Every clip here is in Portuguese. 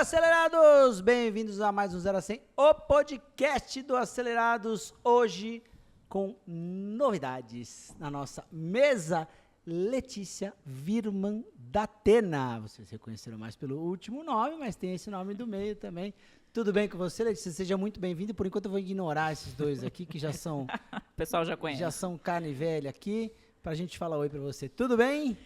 Acelerados! Bem-vindos a mais um 0 a 100, o podcast do Acelerados, hoje com novidades na nossa mesa. Letícia Wirman Datena. Vocês reconheceram mais pelo último nome, mas tem esse nome do meio também. Tudo bem com você, Letícia? Seja muito bem-vinda. Por enquanto eu vou ignorar esses dois aqui, que já são... O pessoal já conhece. Já são carne velha aqui, pra gente falar oi pra você. Tudo bem?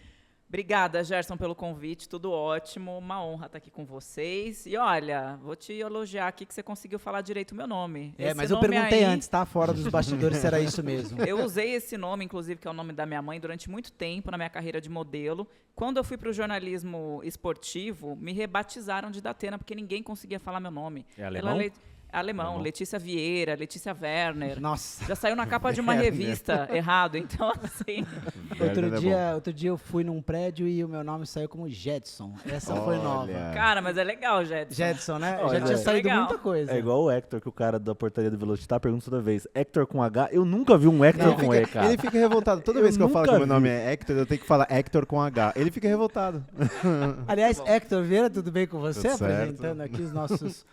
Obrigada, Gerson, pelo convite, tudo ótimo, uma honra estar aqui com vocês. E olha, vou te elogiar aqui que você conseguiu falar direito o meu nome. Mas eu perguntei antes, tá? Fora dos bastidores, se era isso mesmo. Eu usei esse nome, inclusive, que é o nome da minha mãe, durante muito tempo na minha carreira de modelo. Quando eu fui para o jornalismo esportivo, me rebatizaram de Datena, porque ninguém conseguia falar meu nome. É alemão? Alemão, Letícia Vieira, Letícia Werner. Nossa. Já saiu na capa de uma revista errado, então assim... Outro dia eu fui num prédio e o meu nome saiu como Jetson. Essa foi nova. Cara, mas é legal, Jetson. Jetson, né? Olha, já tinha saído legal. muita coisa. É igual o Hector, que o cara da portaria do Velocitar pergunta toda vez. Hector com H? Eu nunca vi um Hector com E, cara. Ele fica revoltado. Toda vez que eu falo que meu nome é Hector, eu tenho que falar Hector com H. Ele fica revoltado. Aliás, Hector Vieira, tudo bem com você? Tudo certo. Apresentando aqui os nossos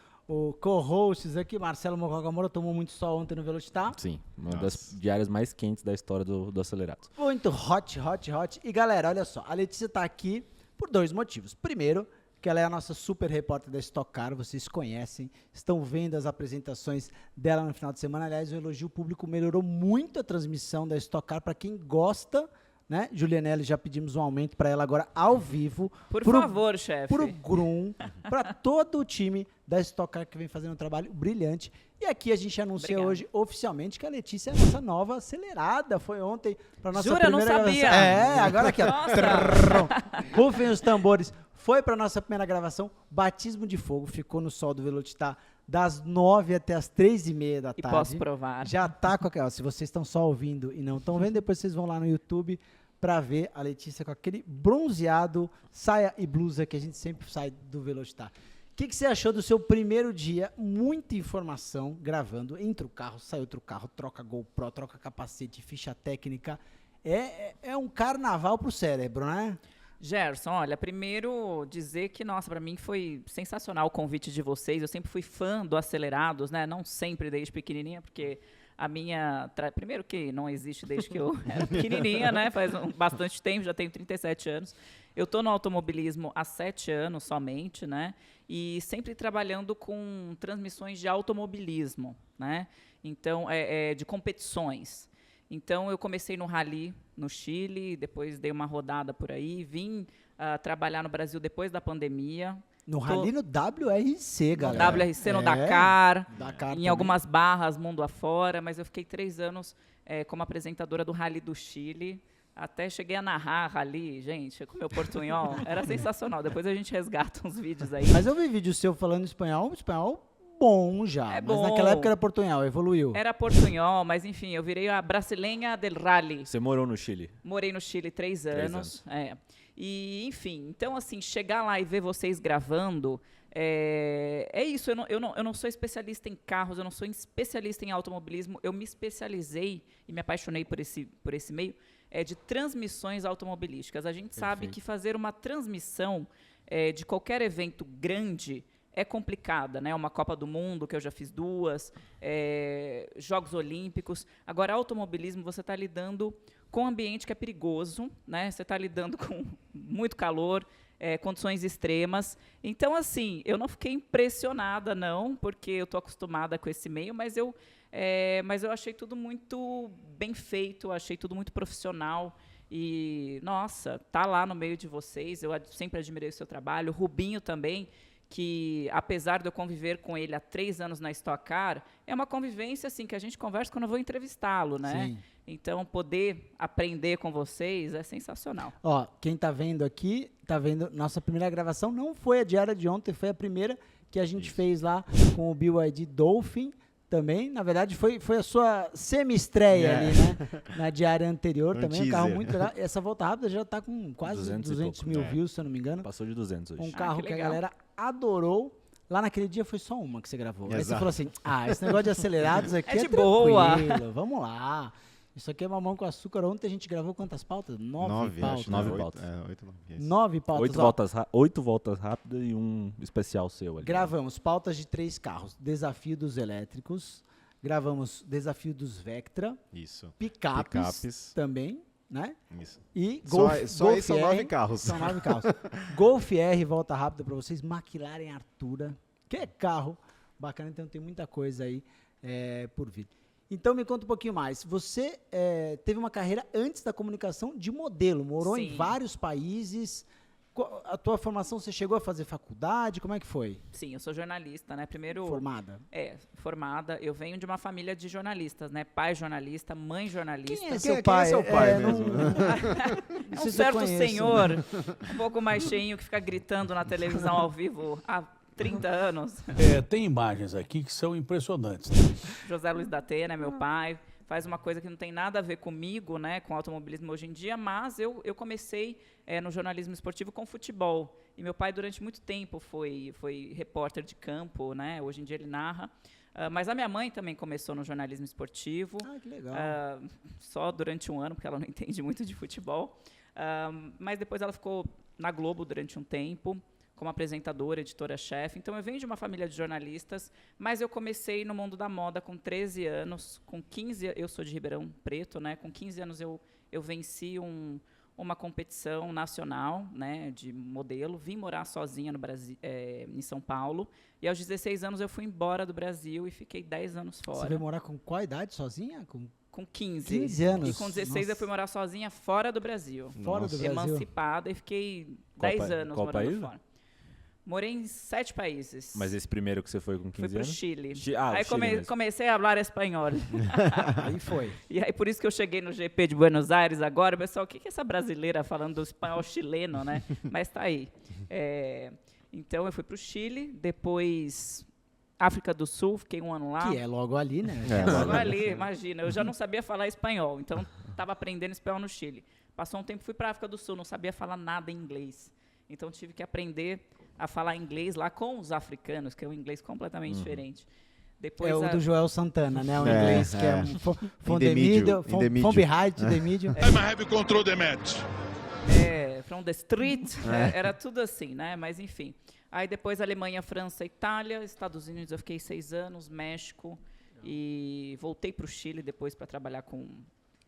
co-hosts aqui. Marcelo Mocogamora tomou muito sol ontem no Velocitar. Sim, uma das diárias mais quentes da história do Acelerados. Muito hot. E galera, olha só, a Letícia tá aqui por dois motivos. Primeiro, que ela é a nossa super repórter da Stock Car, vocês conhecem, estão vendo as apresentações dela no final de semana. Aliás, o elogio público melhorou muito a transmissão da Stock Car para quem gosta, né? Julianelli, já pedimos um aumento para ela agora ao vivo. Por favor, chefe. Pro Grum, para todo o time da Stock Car que vem fazendo um trabalho brilhante. E aqui a gente anuncia hoje oficialmente que a Letícia é a nossa nova acelerada. Foi ontem para nossa Jura? primeira Não sabia. gravação. Agora aqui, ó. Nossa. Rufem os tambores. Foi para nossa primeira gravação, batismo de fogo, ficou no sol do Velocitar das 9 até as 3h30 da E tarde. posso provar. Já tá com aquela, se vocês estão só ouvindo e não estão vendo, depois vocês vão lá no YouTube para ver a Letícia com aquele bronzeado, saia e blusa que a gente sempre sai do Velocitar. O que você achou do seu primeiro dia? Muita informação gravando. Entra o carro, sai outro carro, troca GoPro, troca capacete, ficha técnica. É um carnaval pro cérebro, né? Gerson, olha, primeiro dizer que, nossa, para mim foi sensacional o convite de vocês. Eu sempre fui fã do Acelerados, né? Não sempre desde pequenininha, porque a minha... Primeiro que não existe desde que eu era pequenininha, né? Faz bastante tempo, já tenho 37 anos. Eu estou no automobilismo há 7 anos somente, né? E sempre trabalhando com transmissões de automobilismo, né? Então, de competições. Então, eu comecei no Rally, no Chile, depois dei uma rodada por aí, vim trabalhar no Brasil depois da pandemia. No Rally no WRC, galera. No WRC, no Dakar, em também. algumas barras mundo afora, mas eu fiquei 3 anos como apresentadora do Rally do Chile. Até cheguei a narrar Rally, gente, com o meu portunhol. Era sensacional. Depois a gente resgata uns vídeos aí. Mas eu vi vídeo seu falando espanhol bom já. Mas bom. naquela época era portunhol, evoluiu. Era portunhol, mas enfim, eu virei a brasileira del Rally. Você morou no Chile? Morei no Chile 3 anos. E, enfim, então, assim, chegar lá e ver vocês gravando, é isso. Eu não sou especialista em carros, eu não sou especialista em automobilismo. Eu me especializei e me apaixonei por esse meio de transmissões automobilísticas. A gente sabe que fazer uma transmissão de qualquer evento grande é complicada, né? Uma Copa do Mundo, que eu já fiz 2, Jogos Olímpicos. Agora, automobilismo, você está lidando com um ambiente que é perigoso, né? Você está lidando com muito calor, condições extremas. Então, assim, eu não fiquei impressionada, não, porque eu estou acostumada com esse meio, mas eu achei tudo muito bem feito, achei tudo muito profissional. E, nossa, tá lá no meio de vocês, eu sempre admirei o seu trabalho. O Rubinho também, que, apesar de eu conviver com ele há 3 anos na Stock Car, é uma convivência assim, que a gente conversa quando eu vou entrevistá-lo, né? Sim. Então, poder aprender com vocês é sensacional. Ó, quem tá vendo aqui, tá vendo, nossa primeira gravação não foi a diária de ontem, foi a primeira que a gente fez lá com o BYD Dolphin também. Na verdade, foi a sua semi-estreia ali, né? Na diária anterior também, um carro muito legal. Essa volta rápida já tá com quase 200 mil views, se eu não me engano. Passou de 200 hoje. Um carro que a legal. galera adorou. Lá naquele dia foi só uma que você gravou. Aí você Exato. falou assim, esse negócio de acelerados aqui É de tranquilo, boa. vamos lá. Isso aqui é Mamão com Açúcar. Ontem a gente gravou quantas pautas? 9 pautas. acho. 9 Oito, pautas. 8, 9. É isso. 9 pautas. 8 voltas rápidas e um especial seu ali. Gravamos pautas de 3 carros. Desafio dos elétricos. Gravamos desafio dos Vectra. Isso. Picapes. Também, né? Isso. E Só Golf aí são R. 9 carros. São 9 carros. Golf R, volta rápida pra vocês. McLaren Artura. Que é carro bacana, então tem muita coisa aí por vir. Então me conta um pouquinho mais. Você teve uma carreira antes da comunicação de modelo, morou em Sim. vários países. A tua formação, você chegou a fazer faculdade? Como é que foi? Sim, eu sou jornalista, né? Primeiro... Formada? Formada. Eu venho de uma família de jornalistas, né? Pai jornalista, mãe jornalista. Quem é Quem é seu pai? seu pai não- mesmo? não É sei um se eu certo conheço, senhor, né? um pouco mais cheinho, que fica gritando na televisão ao vivo há 30 anos. Tem imagens aqui que são impressionantes. José Luiz da Atena, meu pai, faz uma coisa que não tem nada a ver comigo, né, com automobilismo hoje em dia, mas eu comecei no jornalismo esportivo com futebol. E meu pai, durante muito tempo, foi repórter de campo, né, hoje em dia ele narra. Mas a minha mãe também começou no jornalismo esportivo. Ah, que legal. Só durante um ano, porque ela não entende muito de futebol. Mas depois ela ficou na Globo durante um tempo, como apresentadora, editora-chefe. Então, eu venho de uma família de jornalistas, mas eu comecei no mundo da moda com 13 anos. Com 15, eu sou de Ribeirão Preto, né? Com 15 anos eu venci uma competição nacional, né, de modelo. Vim morar sozinha no Brasil, em São Paulo. E aos 16 anos eu fui embora do Brasil e fiquei 10 anos fora. Você veio morar com qual idade? Sozinha? Com 15. 15 anos. E com 16 eu fui morar sozinha fora do Brasil. Fora do Brasil? Emancipada, e fiquei Qual 10 anos qual morando país? fora. Morei em 7 países. Mas esse primeiro que você foi com 15 Fui pro anos? Chile. Ah, Aí o Chile mesmo. comecei a falar espanhol. Aí foi. E aí por isso que eu cheguei no GP de Buenos Aires agora, pessoal, o que é essa brasileira falando do espanhol chileno, né? Mas tá aí. Então eu fui pro Chile, depois África do Sul, fiquei um ano lá. Que é logo ali, né? Logo ali, imagina. Eu já não sabia falar espanhol, então estava aprendendo espanhol no Chile. Passou um tempo, fui para a África do Sul, não sabia falar nada em inglês. Então tive que aprender a falar inglês lá com os africanos, que é um inglês completamente diferente. Depois É o do Joel Santana, né? O inglês que é um from In the middle, from in the middle. behind to the middle. I'm a heavy control the match. from the street, era tudo assim, né? Mas enfim. Aí depois Alemanha, França, Itália, Estados Unidos eu fiquei 6 anos, México, e voltei para o Chile depois para trabalhar com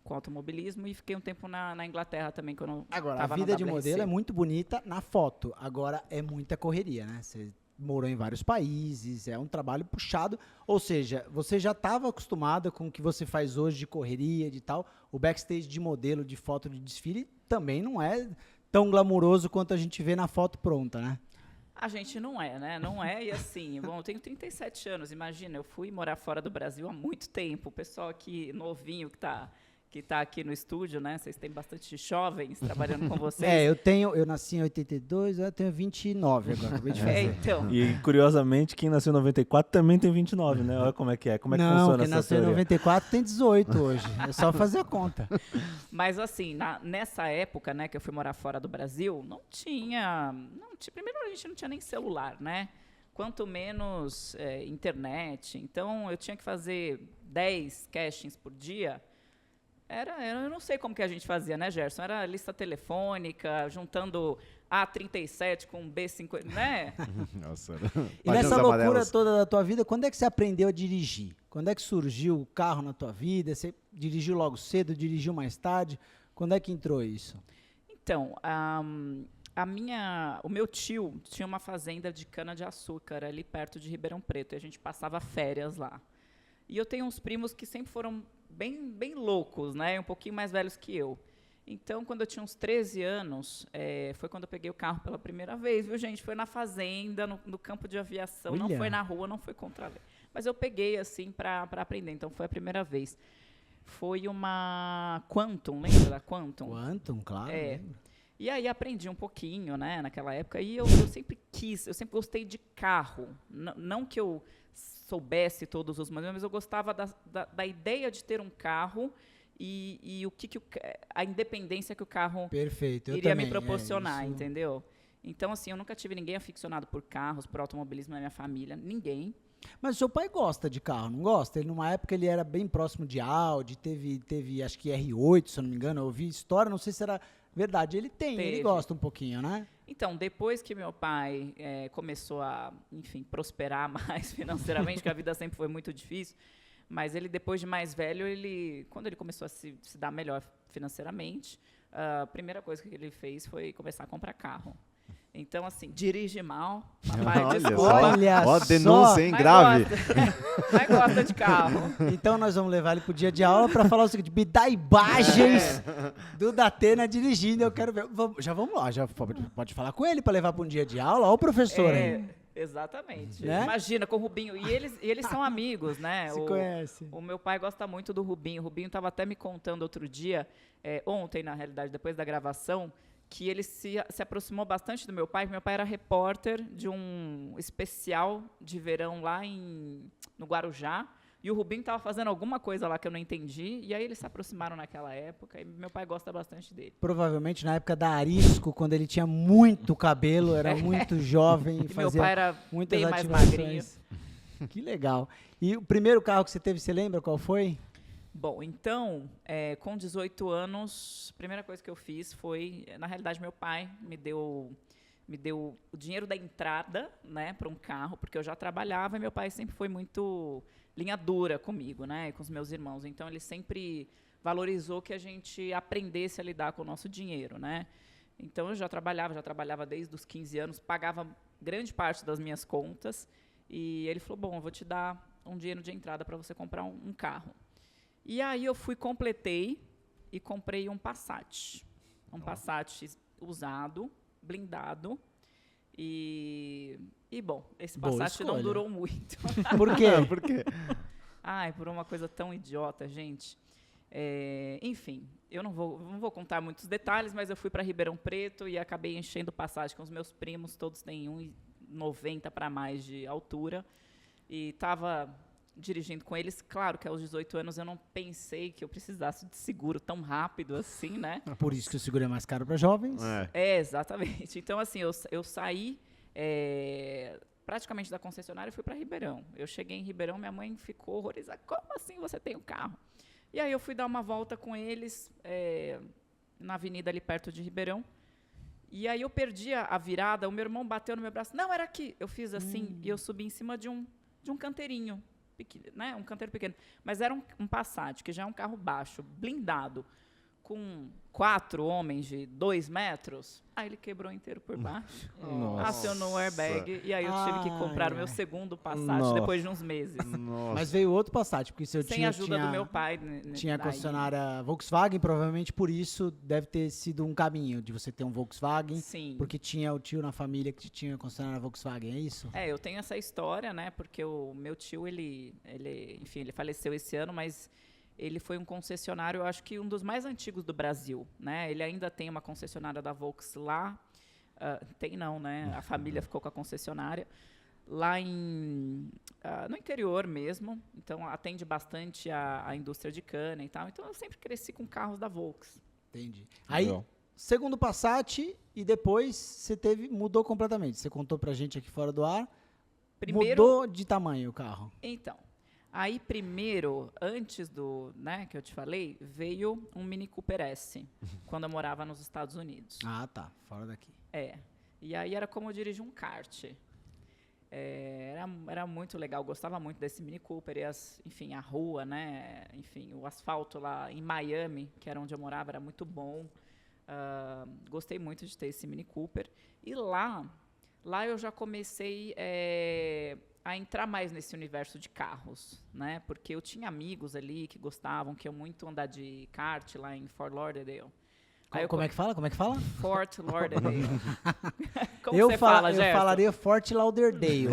automobilismo e fiquei um tempo na Inglaterra também, quando eu Agora, a tava no vida de WRC. modelo é muito bonita na foto. Agora, é muita correria, né? Você morou em vários países, é um trabalho puxado. Ou seja, você já estava acostumada com o que você faz hoje de correria, de tal. O backstage de modelo, de foto de desfile, também não é tão glamuroso quanto a gente vê na foto pronta, né? A gente não é, né? Não é, e assim, bom, eu tenho 37 anos, imagina, eu fui morar fora do Brasil há muito tempo. O pessoal aqui, novinho, que tá aqui no estúdio, né? Vocês têm bastante jovens trabalhando com vocês. Eu nasci em 82, eu tenho 29 agora, acabei de fazer. Então, E, curiosamente, quem nasceu em 94 também tem 29, né? Olha como é que é. Como é que Não, funciona quem essa nasceu em teoria? 94 tem 18 hoje. É só fazer a conta. mas assim, nessa época, né, que eu fui morar fora do Brasil, não tinha, primeiro a gente não tinha nem celular, né? Quanto menos internet. Então, eu tinha que fazer 10 castings por dia. Eu não sei como que a gente fazia, né, Gerson? Era lista telefônica, juntando A37 com B50, né? Nossa. E nessa Páginas loucura amarelas. toda da tua vida, quando é que você aprendeu a dirigir? Quando é que surgiu o carro na tua vida? Você dirigiu logo cedo, dirigiu mais tarde? Quando é que entrou isso? Então, o meu tio tinha uma fazenda de cana-de-açúcar ali perto de Ribeirão Preto, e a gente passava férias lá. E eu tenho uns primos que sempre foram bem loucos, né? Um pouquinho mais velhos que eu. Então, quando eu tinha uns 13 anos, foi quando eu peguei o carro pela primeira vez, viu, gente? Foi na fazenda, no campo de aviação, não Olha. foi na rua, não foi contra a lei. Mas eu peguei, assim, para aprender. Então, foi a primeira vez. Foi uma Quantum, lembra da Quantum? Quantum, claro. É. lembro. E aí aprendi um pouquinho, né, naquela época, e eu sempre sempre gostei de carro. Não que eu soubesse todos os manuais, mas eu gostava da ideia de ter um carro e a independência que o carro Perfeito. Eu iria também, me proporcionar, isso. entendeu? Então, assim, eu nunca tive ninguém aficionado por carros, por automobilismo na minha família, ninguém. Mas o seu pai gosta de carro, não gosta? Ele, numa época, ele era bem próximo de Audi, teve acho que R8, se eu não me engano, eu ouvi história, não sei se era verdade. Ele Teve. gosta um pouquinho, né? Então, depois que meu pai começou a, enfim, prosperar mais financeiramente, que a vida sempre foi muito difícil, mas ele, depois de mais velho, quando ele começou a se dar melhor financeiramente, a primeira coisa que ele fez foi começar a comprar carro. Então, assim, dirige mal, papai, Olha desculpa, só. Olha Ó, só. denúncia, hein? mas Grave. mas gosta de carro. Então nós vamos levar ele pro dia de aula para falar o seguinte: me dá imagens do Datena dirigindo, eu quero ver. Já vamos lá, já pode falar com ele para levar para um dia de aula. Olha o professor aí. Exatamente. Né? Imagina, com o Rubinho. E eles são amigos, né? Se conhece. O meu pai gosta muito do Rubinho. O Rubinho estava até me contando outro dia, ontem, na realidade, depois da gravação, que ele se aproximou bastante do meu pai. Meu pai era repórter de um especial de verão lá no Guarujá. E o Rubinho estava fazendo alguma coisa lá que eu não entendi. E aí eles se aproximaram naquela época. E meu pai gosta bastante dele. Provavelmente na época da Arisco, quando ele tinha muito cabelo, era muito jovem, E meu fazia pai era muitas bem mais magrinho. ativações. Que legal. E o primeiro carro que você teve, você lembra qual foi? Bom, então, com 18 anos, a primeira coisa que eu fiz foi, na realidade, meu pai me deu o dinheiro da entrada, né, para um carro, porque eu já trabalhava e meu pai sempre foi muito linha dura comigo, né, e com os meus irmãos. Então, ele sempre valorizou que a gente aprendesse a lidar com o nosso dinheiro, né. Então, eu já trabalhava desde os 15 anos, pagava grande parte das minhas contas e ele falou, bom, eu vou te dar um dinheiro de entrada para você comprar um carro. E aí eu completei e comprei um Passat. Um Passat usado, blindado. E bom, esse Boa Passat não escolha. durou muito. Por quê? Por quê? Ai, por uma coisa tão idiota, gente. Enfim, eu não vou contar muitos detalhes, mas eu fui para Ribeirão Preto e acabei enchendo o Passat com os meus primos, todos têm 1,90 para mais de altura. E estava dirigindo com eles, claro que aos 18 anos eu não pensei que eu precisasse de seguro tão rápido assim, né? Por isso que o seguro é mais caro para jovens. Exatamente. Então, assim, eu saí praticamente da concessionária e fui para Ribeirão. Eu cheguei em Ribeirão, minha mãe ficou horrorizada. Como assim você tem um carro? E aí eu fui dar uma volta com eles na avenida ali perto de Ribeirão. E aí eu perdi a virada, o meu irmão bateu no meu braço. Não, era aqui. Eu fiz assim e eu subi em cima de um canteirinho. Pequeno, né? Um canteiro pequeno. Mas era um Passat, que já é um carro baixo, blindado, com 4 homens de 2 metros. Aí ele quebrou inteiro por baixo. Nossa. Acionou o airbag. E aí eu tive que comprar o meu segundo Passat Nossa. depois de uns meses. Nossa. Mas veio outro Passat, porque seu Sem tio ajuda tinha, do meu pai. tinha a daí. concessionária Volkswagen, provavelmente por isso deve ter sido um caminho de você ter um Volkswagen, Sim. porque tinha o tio na família que tinha a concessionária Volkswagen, é isso? Eu tenho essa história, né? Porque o meu tio, enfim, ele faleceu esse ano, mas ele foi um concessionário, eu acho que um dos mais antigos do Brasil, né? Ele ainda tem uma concessionária da Volks lá. Tem não, né? A família ficou com a concessionária. Lá no interior mesmo. Então, atende bastante a indústria de cana e tal. Então, eu sempre cresci com carros da Volks. Entendi. Aí, Legal. segundo Passat, e depois você mudou completamente. Você contou pra gente aqui fora do ar, mudou de tamanho o carro. Então, aí primeiro, antes né, que eu te falei, veio um Mini Cooper S, quando eu morava nos Estados Unidos. Ah, tá. Fora daqui. E aí era como eu dirigir um kart. Era muito legal, gostava muito desse Mini Cooper e enfim, a rua, né? Enfim, o asfalto lá em Miami, que era onde eu morava, era muito bom. Gostei muito de ter esse Mini Cooper. E lá eu já comecei a entrar mais nesse universo de carros, né? Porque eu tinha amigos ali que gostavam, que iam muito andar de kart lá em Fort Lauderdale. Como é que fala? Como é que fala? Fort Lauderdale. Como eu você fala, eu Gerson? falaria Fort Lauderdale.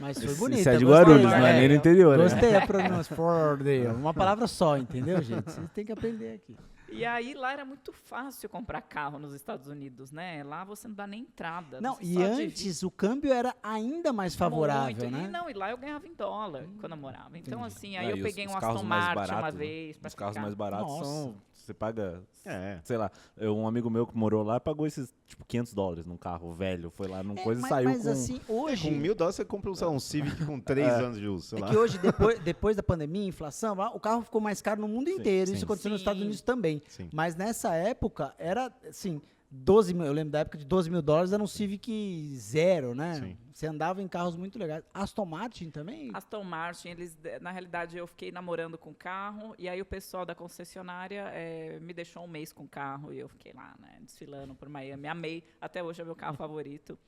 Mas Mas foi bonito. Isso é de gostei. Guarulhos, não é nem no interior. Né? Gostei a pronúncia. Fort Lauderdale. Uma palavra só, entendeu, gente? Vocês têm que aprender aqui. E aí lá era muito fácil comprar carro nos Estados Unidos, né? Lá você não dá nem entrada. Não, você e só antes o câmbio era ainda mais favorável, muito. né? E lá eu ganhava em dólar quando eu morava. Então, assim, aí Não, eu e peguei os um carros Aston mais Martin uma baratos, né? vez. Pra Os carros ficar. mais baratos Nossa. são... Você paga... É. Sei lá, um amigo meu que morou lá pagou esses, tipo, $500 num carro velho. Foi lá num coisa e saiu mas com... assim, hoje... Com $1.000 você compra sei lá, um Civic com 3 anos de uso, sei É lá. que hoje, depois da pandemia, inflação, o carro ficou mais caro no mundo inteiro. sim. Isso aconteceu nos Sim. Estados Unidos também. Sim. Mas nessa época, era assim, 12 mil. Eu lembro da época de $12.000 era um Civic zero, né? Sim. Você andava em carros muito legais. Aston Martin também? Aston Martin, na realidade, eu fiquei namorando com o carro, e aí o pessoal da concessionária me deixou um mês com o carro, e eu fiquei lá, né, desfilando por Miami. Amei, até hoje é meu carro favorito.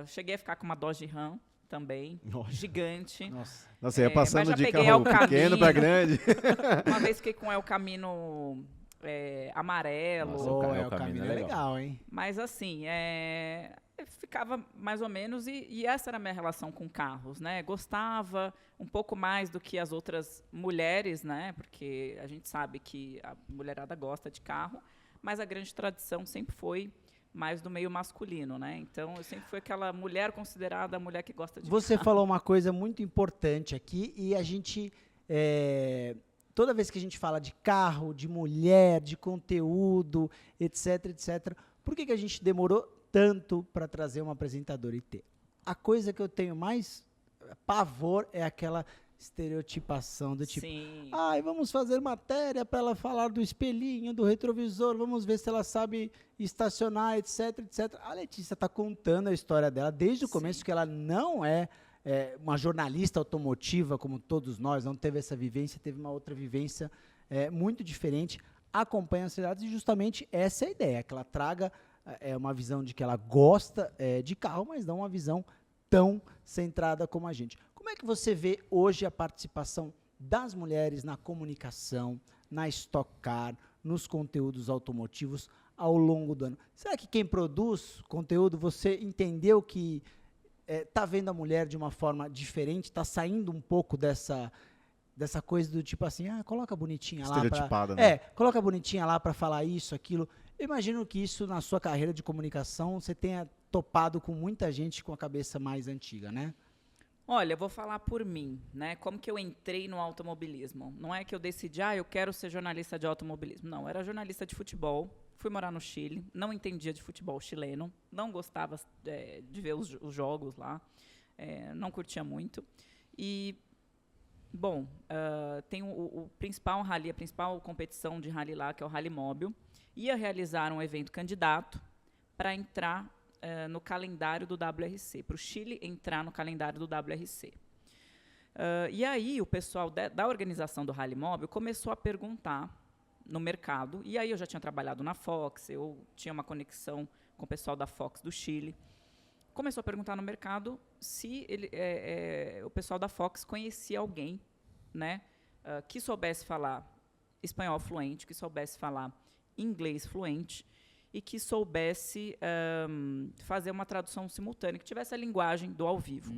Cheguei a ficar com uma Dodge Ram também, gigante. Nossa. Nossa, ia mas passando já de peguei carro El pequeno Camino. pra grande. Uma vez fiquei com o El Camino amarelo. Nossa, Oh, El o Camino caminho é é legal. legal, hein? Mas assim, ficava mais ou menos, e essa era a minha relação com carros, né? Gostava um pouco mais do que as outras mulheres, né? Porque a gente sabe que a mulherada gosta de carro, mas a grande tradição sempre foi mais do meio masculino, né? Então, eu sempre fui aquela mulher considerada a mulher que gosta de Você carro. falou uma coisa muito importante aqui e a gente, toda vez que a gente fala de carro, de mulher, de conteúdo, etc, etc, por que a gente demorou tanto para trazer uma apresentadora IT? A coisa que eu tenho mais pavor é aquela estereotipação do tipo, Sim. ai, vamos fazer matéria para ela falar do espelhinho, do retrovisor, vamos ver se ela sabe estacionar, etc, etc. A Letícia está contando a história dela desde o começo, que ela não é uma jornalista automotiva como todos nós, não teve essa vivência, teve uma outra vivência muito diferente, acompanha as cidades e justamente essa é a ideia, que ela traga uma visão de que ela gosta de carro, mas não uma visão tão centrada como a gente. Como é que você vê hoje a participação das mulheres na comunicação, na Stock Car, nos conteúdos automotivos ao longo do ano? Será que quem produz conteúdo, você entendeu que está vendo a mulher de uma forma diferente, está saindo um pouco dessa coisa do tipo assim, coloca bonitinha lá Estereotipada, né? coloca bonitinha lá para falar isso, aquilo. Eu imagino que isso na sua carreira de comunicação você tenha topado com muita gente com a cabeça mais antiga, né? Olha, eu vou falar por mim, né? Como que eu entrei no automobilismo? Não é que eu decidi, eu quero ser jornalista de automobilismo. Não, eu era jornalista de futebol, fui morar no Chile, não entendia de futebol chileno, não gostava de ver os jogos lá, não curtia muito. E, bom, tem o principal rally, a principal competição de rally lá, que é o Rally Móbil, ia realizar um evento candidato para entrar no calendário do WRC, para o Chile entrar no calendário do WRC. E aí o pessoal da organização do Rally Móbil começou a perguntar no mercado, e aí eu já tinha trabalhado na Fox, eu tinha uma conexão com o pessoal da Fox do Chile, começou a perguntar no mercado se o pessoal da Fox conhecia alguém, né, que soubesse falar espanhol fluente, que soubesse falar inglês fluente, e que soubesse fazer uma tradução simultânea, que tivesse a linguagem do ao vivo.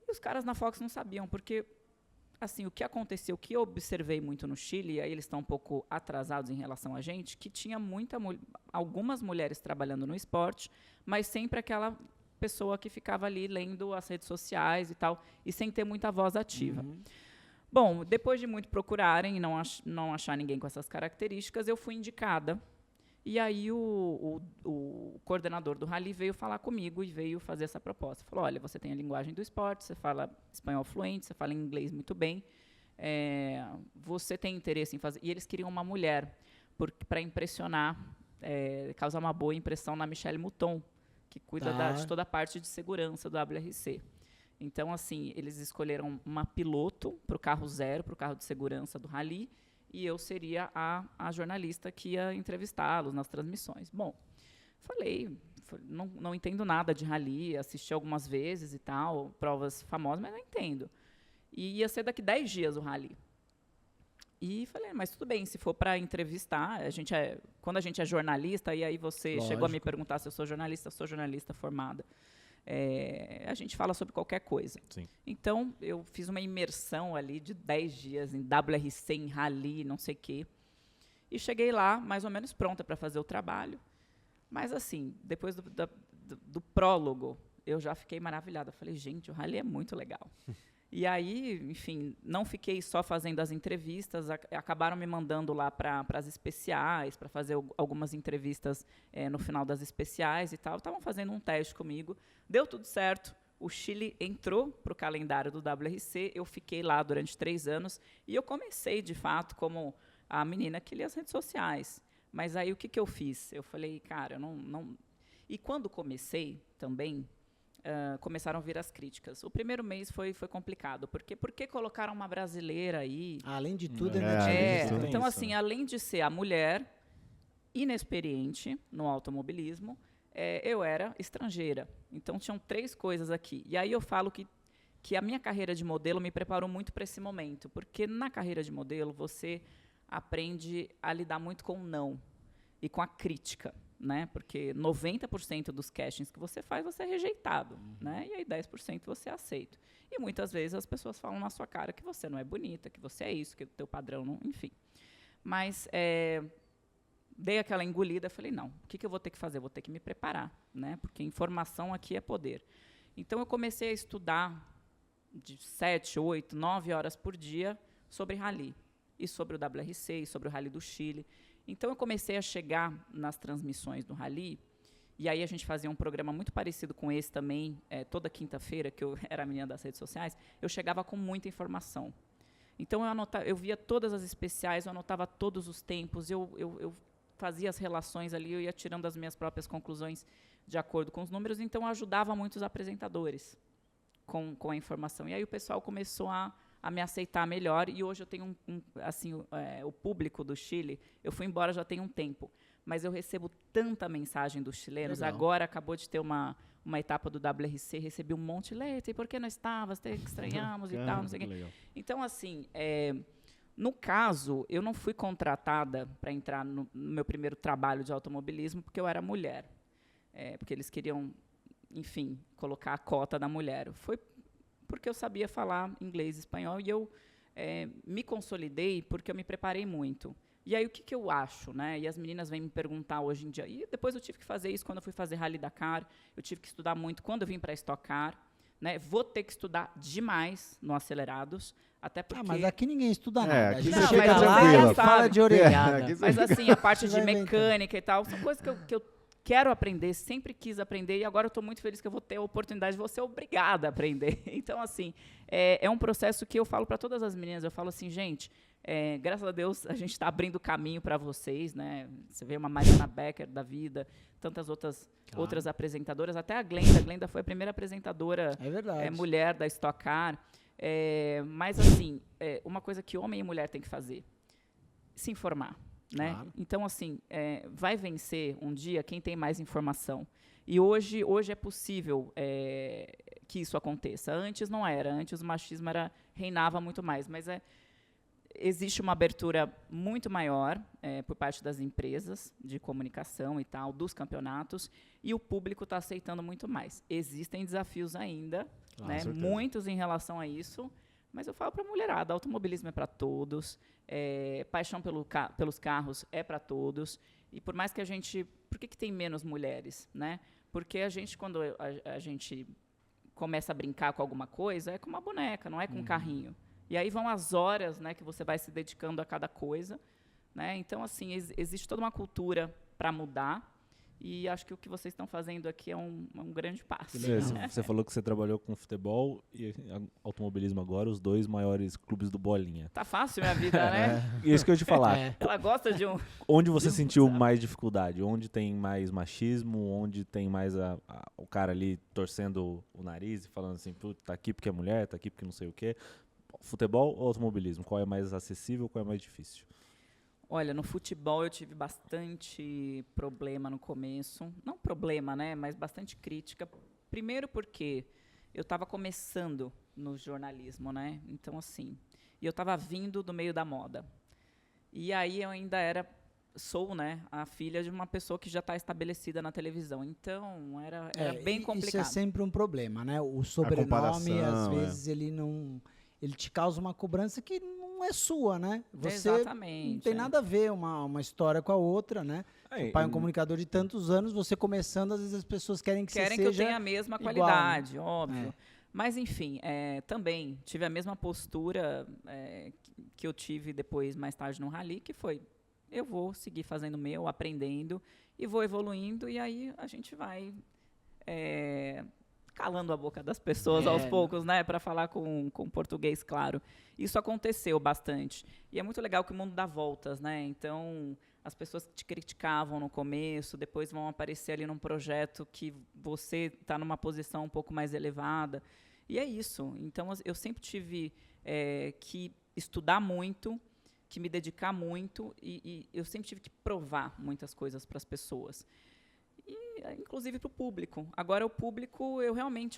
E os caras na Fox não sabiam, porque assim, o que aconteceu, o que eu observei muito no Chile, e aí eles estão um pouco atrasados em relação a gente, que tinha algumas mulheres trabalhando no esporte, mas sempre aquela pessoa que ficava ali lendo as redes sociais e tal, e sem ter muita voz ativa. Bom, depois de muito procurarem e não achar ninguém com essas características, eu fui indicada. E aí o coordenador do Rally veio falar comigo e veio fazer essa proposta. Falou, olha, você tem a linguagem do esporte, você fala espanhol fluente, você fala inglês muito bem, você tem interesse em fazer... E eles queriam uma mulher para impressionar, causar uma boa impressão na Michelle Mouton, que cuida de toda a parte de segurança do WRC. Então, assim, eles escolheram uma piloto para o carro zero, para o carro de segurança do Rally, e eu seria a jornalista que ia entrevistá-los nas transmissões. Bom, falei, não entendo nada de rally, assisti algumas vezes e tal, provas famosas, mas não entendo. E ia ser daqui 10 dias o rally. E falei, mas tudo bem, se for para entrevistar, quando a gente é jornalista, e aí você chegou a me perguntar se eu sou jornalista formada. A gente fala sobre qualquer coisa. Sim. Então, eu fiz uma imersão ali de 10 dias em WRC, em rally, não sei o quê. E cheguei lá, mais ou menos pronta para fazer o trabalho. Mas, assim, depois do prólogo, eu já fiquei maravilhada. Falei, gente, o rally é muito legal. E aí, enfim, não fiquei só fazendo as entrevistas, acabaram me mandando lá para as especiais, para fazer algumas entrevistas no final das especiais e tal. Estavam fazendo um teste comigo, deu tudo certo. O Chile entrou para o calendário do WRC, eu fiquei lá durante 3 anos e eu comecei, de fato, como a menina que lia as redes sociais. Mas aí o que eu fiz? Eu falei, cara, eu não... E quando comecei também, começaram a vir as críticas. O primeiro mês foi complicado, porque por que colocaram uma brasileira aí? Além de tudo, Então, assim, além de ser a mulher inexperiente no automobilismo, eu era estrangeira. Então, tinham 3 coisas aqui. E aí eu falo que a minha carreira de modelo me preparou muito para esse momento, porque na carreira de modelo você aprende a lidar muito com o não e com a crítica. Né? Porque 90% dos castings que você faz, você é rejeitado, né? E aí 10% você é aceito. E muitas vezes as pessoas falam na sua cara que você não é bonita, que você é isso, que o teu padrão não... Enfim. Mas dei aquela engolida, falei, não, o que eu vou ter que fazer? Eu vou ter que me preparar, né? Porque informação aqui é poder. Então, eu comecei a estudar de 7, 8, 9 horas por dia sobre rally. E sobre o WRC, e sobre o Rally do Chile. Então, eu comecei a chegar nas transmissões do Rally, e aí a gente fazia um programa muito parecido com esse também, toda quinta-feira, que eu era a menina das redes sociais, eu chegava com muita informação. Então, eu via todas as especiais, eu anotava todos os tempos, eu fazia as relações ali, eu ia tirando as minhas próprias conclusões de acordo com os números, então eu ajudava muito os apresentadores com a informação. E aí o pessoal começou a me aceitar melhor, e hoje eu tenho o público do Chile, eu fui embora já tem um tempo, mas eu recebo tanta mensagem dos chilenos. Legal. Agora acabou de ter uma etapa do WRC, recebi um monte de leite, por que não estavas, estranhamos e tal, não sei o quê. Então, assim, no caso, eu não fui contratada para entrar no meu primeiro trabalho de automobilismo porque eu era mulher, porque eles queriam, enfim, colocar a cota da mulher. Foi porque eu sabia falar inglês e espanhol, e eu me consolidei porque eu me preparei muito. E aí, o que eu acho, né? E as meninas vêm me perguntar hoje em dia. E depois eu tive que fazer isso quando eu fui fazer Rally Dakar, eu tive que estudar muito quando eu vim para Stock Car, né? Vou ter que estudar demais no Acelerados, até porque... mas aqui ninguém estuda nada. Aqui a você chega lá e fala de orelhada. Mas, assim, a parte de mecânica e tal, são coisas que eu quero aprender, sempre quis aprender, e agora eu estou muito feliz que eu vou ter a oportunidade, vou ser obrigada a aprender. Então, assim, é um processo que eu falo para todas as meninas, eu falo assim, gente, graças a Deus a gente está abrindo caminho para vocês, né? Você vê uma Mariana Becker da vida, tantas outras apresentadoras, até a Glenda foi a primeira apresentadora mulher da Stock Car. Mas, assim, uma coisa que homem e mulher têm que fazer, se informar. Né? Claro. Então, assim, vai vencer um dia quem tem mais informação. E hoje é possível que isso aconteça. Antes não era. Antes o machismo reinava muito mais. Mas existe uma abertura muito maior por parte das empresas de comunicação e tal, dos campeonatos, e o público está aceitando muito mais. Existem desafios ainda, né? Muitos em relação a isso. Mas eu falo para a mulherada, automobilismo é para todos, paixão pelos carros é para todos. E por mais que a gente... Por que tem menos mulheres? Né? Porque a gente, quando a gente começa a brincar com alguma coisa, é com uma boneca, não é com um carrinho. E aí vão as horas, né, que você vai se dedicando a cada coisa. Né? Então, assim, existe toda uma cultura para mudar. E acho que o que vocês estão fazendo aqui é um grande passo. Você falou que você trabalhou com futebol e automobilismo agora, os 2 maiores clubes do Bolinha. Tá fácil minha vida, né? Isso que eu ia te falar. Ela gosta de um... Onde você sentiu mais dificuldade? Onde tem mais machismo? Onde tem mais o cara ali torcendo o nariz e falando assim, tá aqui porque é mulher, tá aqui porque não sei o quê. Futebol ou automobilismo? Qual é mais acessível, qual é mais difícil? Olha, no futebol eu tive bastante problema no começo. Não problema, né? Mas bastante crítica. Primeiro porque eu estava começando no jornalismo, né? Então, assim, e eu estava vindo do meio da moda. E aí eu ainda sou, né, a filha de uma pessoa que já está estabelecida na televisão. Então, era bem complicado. Isso é sempre um problema, né? O sobrenome, às vezes, ele te causa uma cobrança que não não é sua, né? Você Exatamente, não tem nada a ver uma história com a outra, né? Seu pai é um comunicador de tantos anos, você começando, às vezes as pessoas querem que Querem você que eu seja tenha a mesma igual, qualidade, né? óbvio. É. Mas, enfim, também tive a mesma postura que eu tive depois, mais tarde, no Rally, que foi, eu vou seguir fazendo o meu, aprendendo, e vou evoluindo, e aí a gente vai calando a boca das pessoas aos poucos, né, para falar com português claro. Isso aconteceu bastante. E é muito legal que o mundo dá voltas, né? Então, as pessoas que te criticavam no começo, depois vão aparecer ali num projeto que você está numa posição um pouco mais elevada. E é isso. Então, eu sempre tive que estudar muito, que me dedicar muito, e eu sempre tive que provar muitas coisas para as pessoas. Inclusive para o público. Agora, o público, eu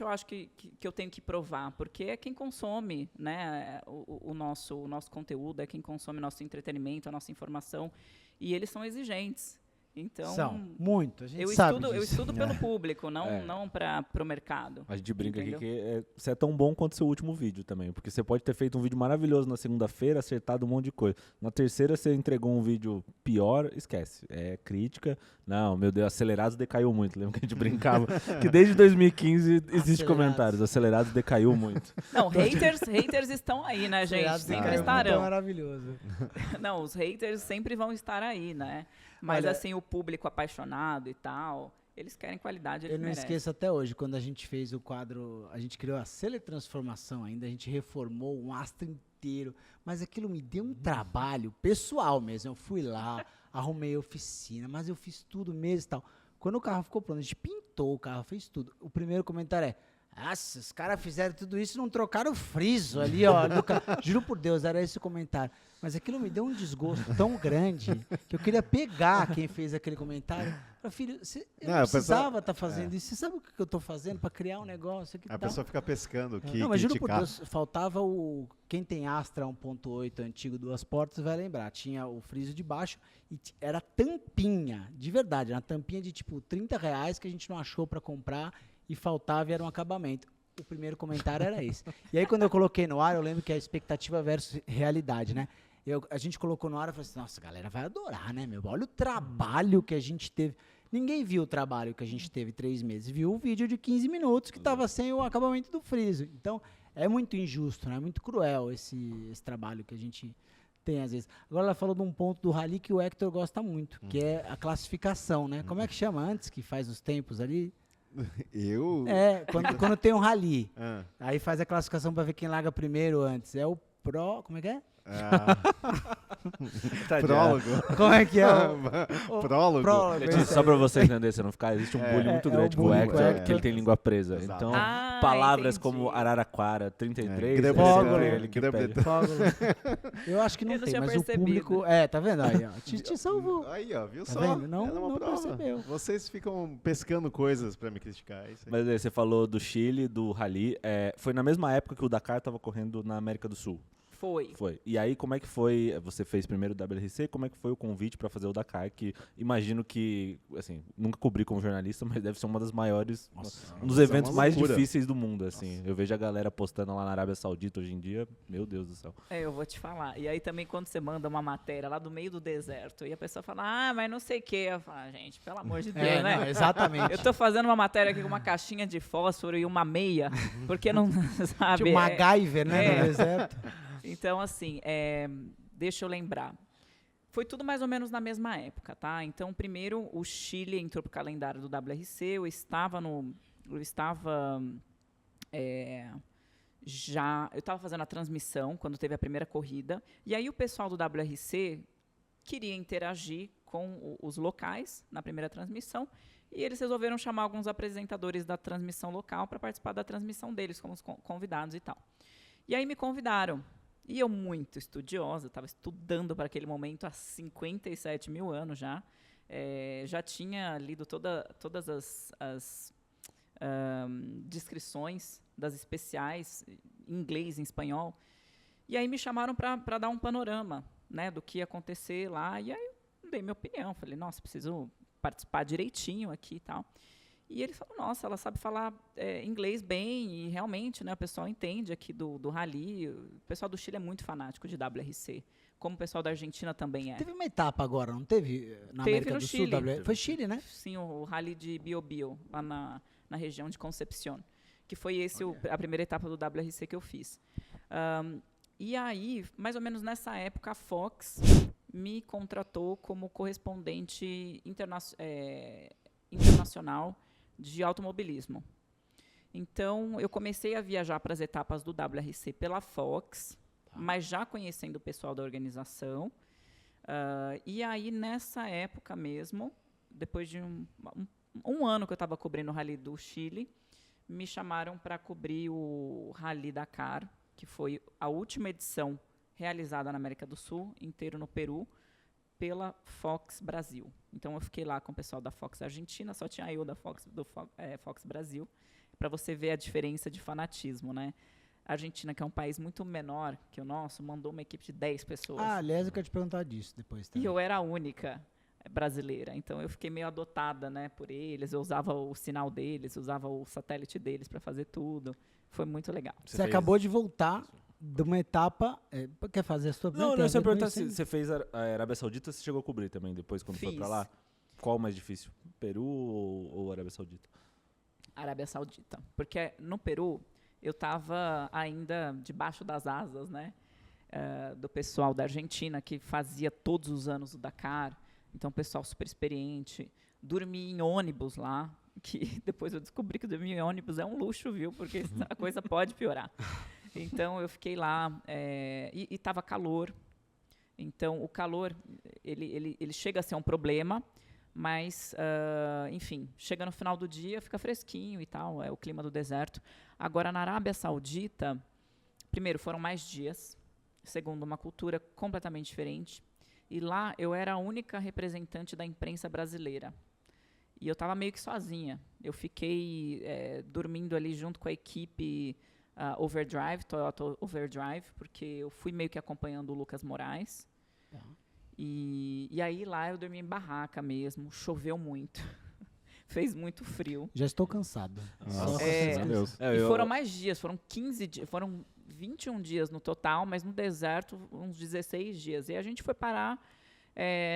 acho que eu tenho que provar, porque é quem consome, né, o nosso conteúdo, é quem consome nosso entretenimento, a nossa informação, e eles são exigentes. Então, são, muito, a gente eu sabe estudo, eu disso. estudo pelo público, não para o mercado. A gente brinca Entendeu? aqui que você é tão bom quanto o seu último vídeo também. Porque você pode ter feito um vídeo maravilhoso na segunda-feira, acertado um monte de coisa. Na terceira, você entregou um vídeo pior, esquece. É crítica. Não, meu Deus, Acelerados decaiu muito. Lembra que a gente brincava? Que desde 2015 existe comentários. Acelerados decaiu muito. Não, haters estão aí, né, gente? Sempre estarão. É maravilhoso. Não, os haters sempre vão estar aí, né? Mas, Olha, assim, o público apaixonado e tal, eles querem qualidade, eles eu não merecem. esqueço até hoje, quando a gente fez o quadro, a gente criou a Teletransformação ainda, a gente reformou um astro inteiro, mas aquilo me deu um trabalho pessoal mesmo. Eu fui lá, arrumei a oficina, mas eu fiz tudo mesmo e tal. Quando o carro ficou pronto, a gente pintou o carro, fez tudo. O primeiro comentário é: nossa, os caras fizeram tudo isso e não trocaram o friso ali, ó. Juro por Deus, era esse o comentário. Mas aquilo me deu um desgosto tão grande que eu queria pegar quem fez aquele comentário. Falei, filho, eu não precisava estar fazendo isso. Você sabe o que eu estou fazendo para criar um negócio aqui? A pessoa fica pescando que não, mas juro por criticar. Deus, faltava quem tem Astra 1.8 antigo, 2 portas, vai lembrar. Tinha o friso de baixo e era tampinha, de verdade. Era uma tampinha de tipo R$30 que a gente não achou para comprar e faltava e era um acabamento. O primeiro comentário era esse. E aí, quando eu coloquei no ar, eu lembro que é expectativa versus realidade, né? A gente colocou no ar e falou assim: nossa, a galera vai adorar, né, meu? Olha o trabalho que a gente teve. Ninguém viu o trabalho que a gente teve 3 meses. Viu o vídeo de 15 minutos que estava sem o acabamento do friso. Então, é muito injusto, né? É muito cruel esse trabalho que a gente tem às vezes. Agora, ela falou de um ponto do Rally que o Hector gosta muito, que é a classificação, né? Como é que chama antes, que faz os tempos ali? Quando tem um Rally. Aí faz a classificação para ver quem larga primeiro antes. É o Pro... Como é que é? Prólogo. Como é que é? Prólogo. Letícia, só pra você entender, você não ficar, existe um bullying muito grande com o Hector, que ele tem língua presa. Exato. Então, palavras entendi. como Araraquara, 33, Fogolo, Wikipedia. Eu acho que não Eu não tem, tinha mas percebido. o público... tá vendo aí? Ó, te salvou. Aí, ó, viu Tá só? vendo? Não- Ela é uma não prova. percebeu. Vocês ficam pescando coisas pra me criticar. É isso aí. Mas aí, você falou do Chile, do Rally. Foi na mesma época que o Dakar tava correndo na América do Sul. Foi. Foi. E aí, como é que foi? Você fez primeiro o WRC, como é que foi o convite para fazer o Dakar? Que imagino que, assim, nunca cobri como jornalista, mas deve ser uma das maiores, um dos eventos mais difíceis do mundo, assim. Eu vejo a galera postando lá na Arábia Saudita hoje em dia, meu Deus do céu. Eu vou te falar. E aí também quando você manda uma matéria lá do meio do deserto e a pessoa fala, mas não sei o quê. Eu falo, gente, pelo amor de Deus, né? Não, exatamente. Eu tô fazendo uma matéria aqui com uma caixinha de fósforo e uma meia, porque não, sabe? Tipo MacGyver, né, no deserto. Então, assim, deixa eu lembrar. Foi tudo mais ou menos na mesma época, tá? Então, primeiro, o Chile entrou pro calendário do WRC, eu estava fazendo a transmissão quando teve a primeira corrida, e aí o pessoal do WRC queria interagir com os locais na primeira transmissão, e eles resolveram chamar alguns apresentadores da transmissão local para participar da transmissão deles, como os convidados e tal. E aí me convidaram. E eu, muito estudiosa, estava estudando para aquele momento há 57 mil anos já. Já tinha lido todas as descrições das especiais, em inglês, em espanhol. E aí me chamaram para dar um panorama, né, do que ia acontecer lá. E aí eu dei minha opinião. Falei, nossa, preciso participar direitinho aqui e tal. E ele falou, nossa, ela sabe falar inglês bem, e realmente, né, o pessoal entende aqui do rally. O pessoal do Chile é muito fanático de WRC, como o pessoal da Argentina também é. Teve uma etapa agora, não teve? Na Teve América no do Chile. Sul? Foi Chile, né? Sim, o rally de Biobío, lá na região de Concepción, que foi a primeira etapa do WRC que eu fiz. E aí, mais ou menos nessa época, a Fox me contratou como correspondente internacional de automobilismo. Então, eu comecei a viajar para as etapas do WRC pela Fox, mas já conhecendo o pessoal da organização. E aí, nessa época mesmo, depois de um ano que eu estava cobrindo o Rally do Chile, me chamaram para cobrir o Rally Dakar, que foi a última edição realizada na América do Sul, inteiro no Peru, pela Fox Brasil. Então, eu fiquei lá com o pessoal da Fox Argentina, só tinha eu da Fox Brasil, para você ver a diferença de fanatismo, né? A Argentina, que é um país muito menor que o nosso, mandou uma equipe de 10 pessoas. Aliás, eu quero te perguntar disso depois. E eu era a única brasileira, então eu fiquei meio adotada, né, por eles. Eu usava o sinal deles, usava o satélite deles para fazer tudo. Foi muito legal. Você acabou de voltar de uma etapa. Quer fazer a sua Não, você ia perguntar se você fez a Arábia Saudita, você chegou a cobrir também depois, quando foi pra lá? Qual o mais difícil? Peru ou Arábia Saudita? Arábia Saudita. Porque no Peru, eu estava ainda debaixo das asas, né, do pessoal da Argentina, que fazia todos os anos o Dakar. Então, pessoal super experiente. Dormi em ônibus lá, que depois eu descobri que dormir em ônibus é um luxo, viu? Porque a coisa pode piorar. Então, eu fiquei lá e estava calor. Então, o calor, ele chega a ser um problema, mas, enfim, chega no final do dia, fica fresquinho e tal, é o clima do deserto. Agora, na Arábia Saudita, primeiro, foram mais dias. Segundo, uma cultura completamente diferente. E lá, eu era a única representante da imprensa brasileira. E eu estava meio que sozinha. Eu fiquei dormindo ali junto com a equipe Overdrive, Toyota Overdrive, porque eu fui meio que acompanhando o Lucas Moraes. Tá. E aí lá eu dormi em barraca mesmo, choveu muito. Fez muito frio. Já estou cansado. Nossa, e foram mais dias, foram 15 dias, foram 21 dias no total, mas no deserto uns 16 dias. E a gente foi parar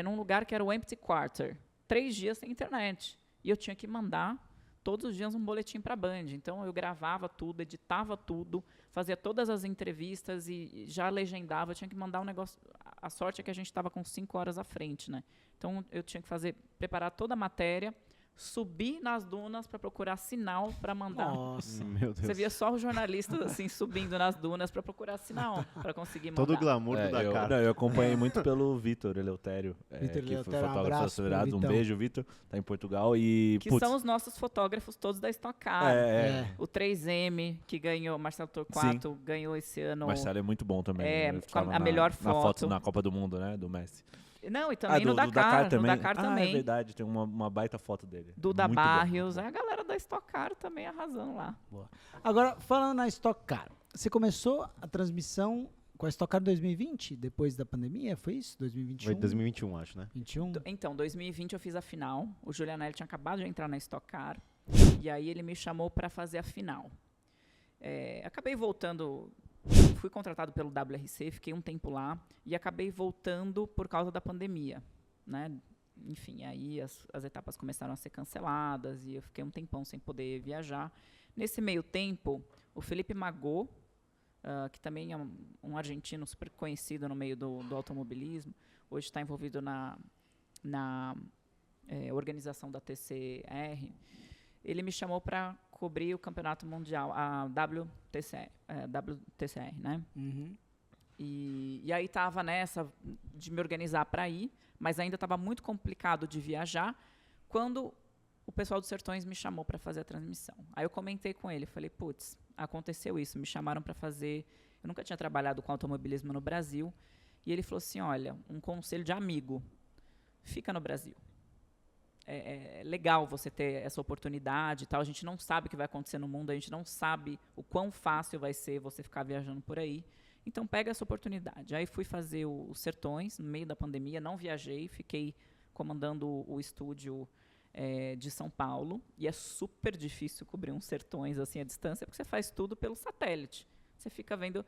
num lugar que era o Empty Quarter. 3 dias sem internet. E eu tinha que mandar todos os dias um boletim para a Band. Então, eu gravava tudo, editava tudo, fazia todas as entrevistas e já legendava. Eu tinha que mandar um negócio. A sorte é que a gente estava com 5 horas à frente, né? Então, eu tinha que preparar toda a matéria, subir nas dunas para procurar sinal para mandar. Nossa, meu Deus. Você via só os jornalistas assim subindo nas dunas para procurar sinal para conseguir mandar. Todo o glamour do Dakar. Eu acompanhei muito pelo Vitor Eleutério, que foi fotógrafo acelerado. Um beijo, Vitor. Tá em Portugal e que são os nossos fotógrafos todos da Stock Car. O 3M que ganhou, Marcelo Torquato ganhou esse ano. Marcelo é muito bom também. A melhor foto. Na foto na Copa do Mundo, né, do Messi. Não, e também no Dakar. também. No Dakar também. É verdade, tem uma baita foto dele. Duda Barrios, a galera da Stock Car também arrasando lá. Boa. Agora, falando na Stock Car, você começou a transmissão com a Stock Car 2020, depois da pandemia, foi isso? 2021? Foi 2021, acho, né? 21? Então, 2020 eu fiz a final, o Julianelli tinha acabado de entrar na Stock Car, e aí ele me chamou para fazer a final. Acabei voltando... Fui contratado pelo WRC, fiquei um tempo lá e acabei voltando por causa da pandemia, né? Enfim, aí as etapas começaram a ser canceladas e eu fiquei um tempão sem poder viajar. Nesse meio tempo, o Felipe Magô, que também é um argentino super conhecido no meio do automobilismo, hoje está envolvido na organização da TCR, ele me chamou para cobrir o campeonato mundial, a WTCR, né? Uhum. E aí estava nessa de me organizar para ir, mas ainda estava muito complicado de viajar, quando o pessoal dos Sertões me chamou para fazer a transmissão. Aí eu comentei com ele, falei, putz, aconteceu isso, me chamaram para fazer... Eu nunca tinha trabalhado com automobilismo no Brasil, e ele falou assim, olha, um conselho de amigo, fica no Brasil. É legal você ter essa oportunidade e tal. A gente não sabe o que vai acontecer no mundo, a gente não sabe o quão fácil vai ser você ficar viajando por aí. Então, pega essa oportunidade. Aí fui fazer os Sertões, no meio da pandemia, não viajei, fiquei comandando o estúdio de São Paulo, e é super difícil cobrir uns sertões assim à distância, porque você faz tudo pelo satélite. Você fica vendo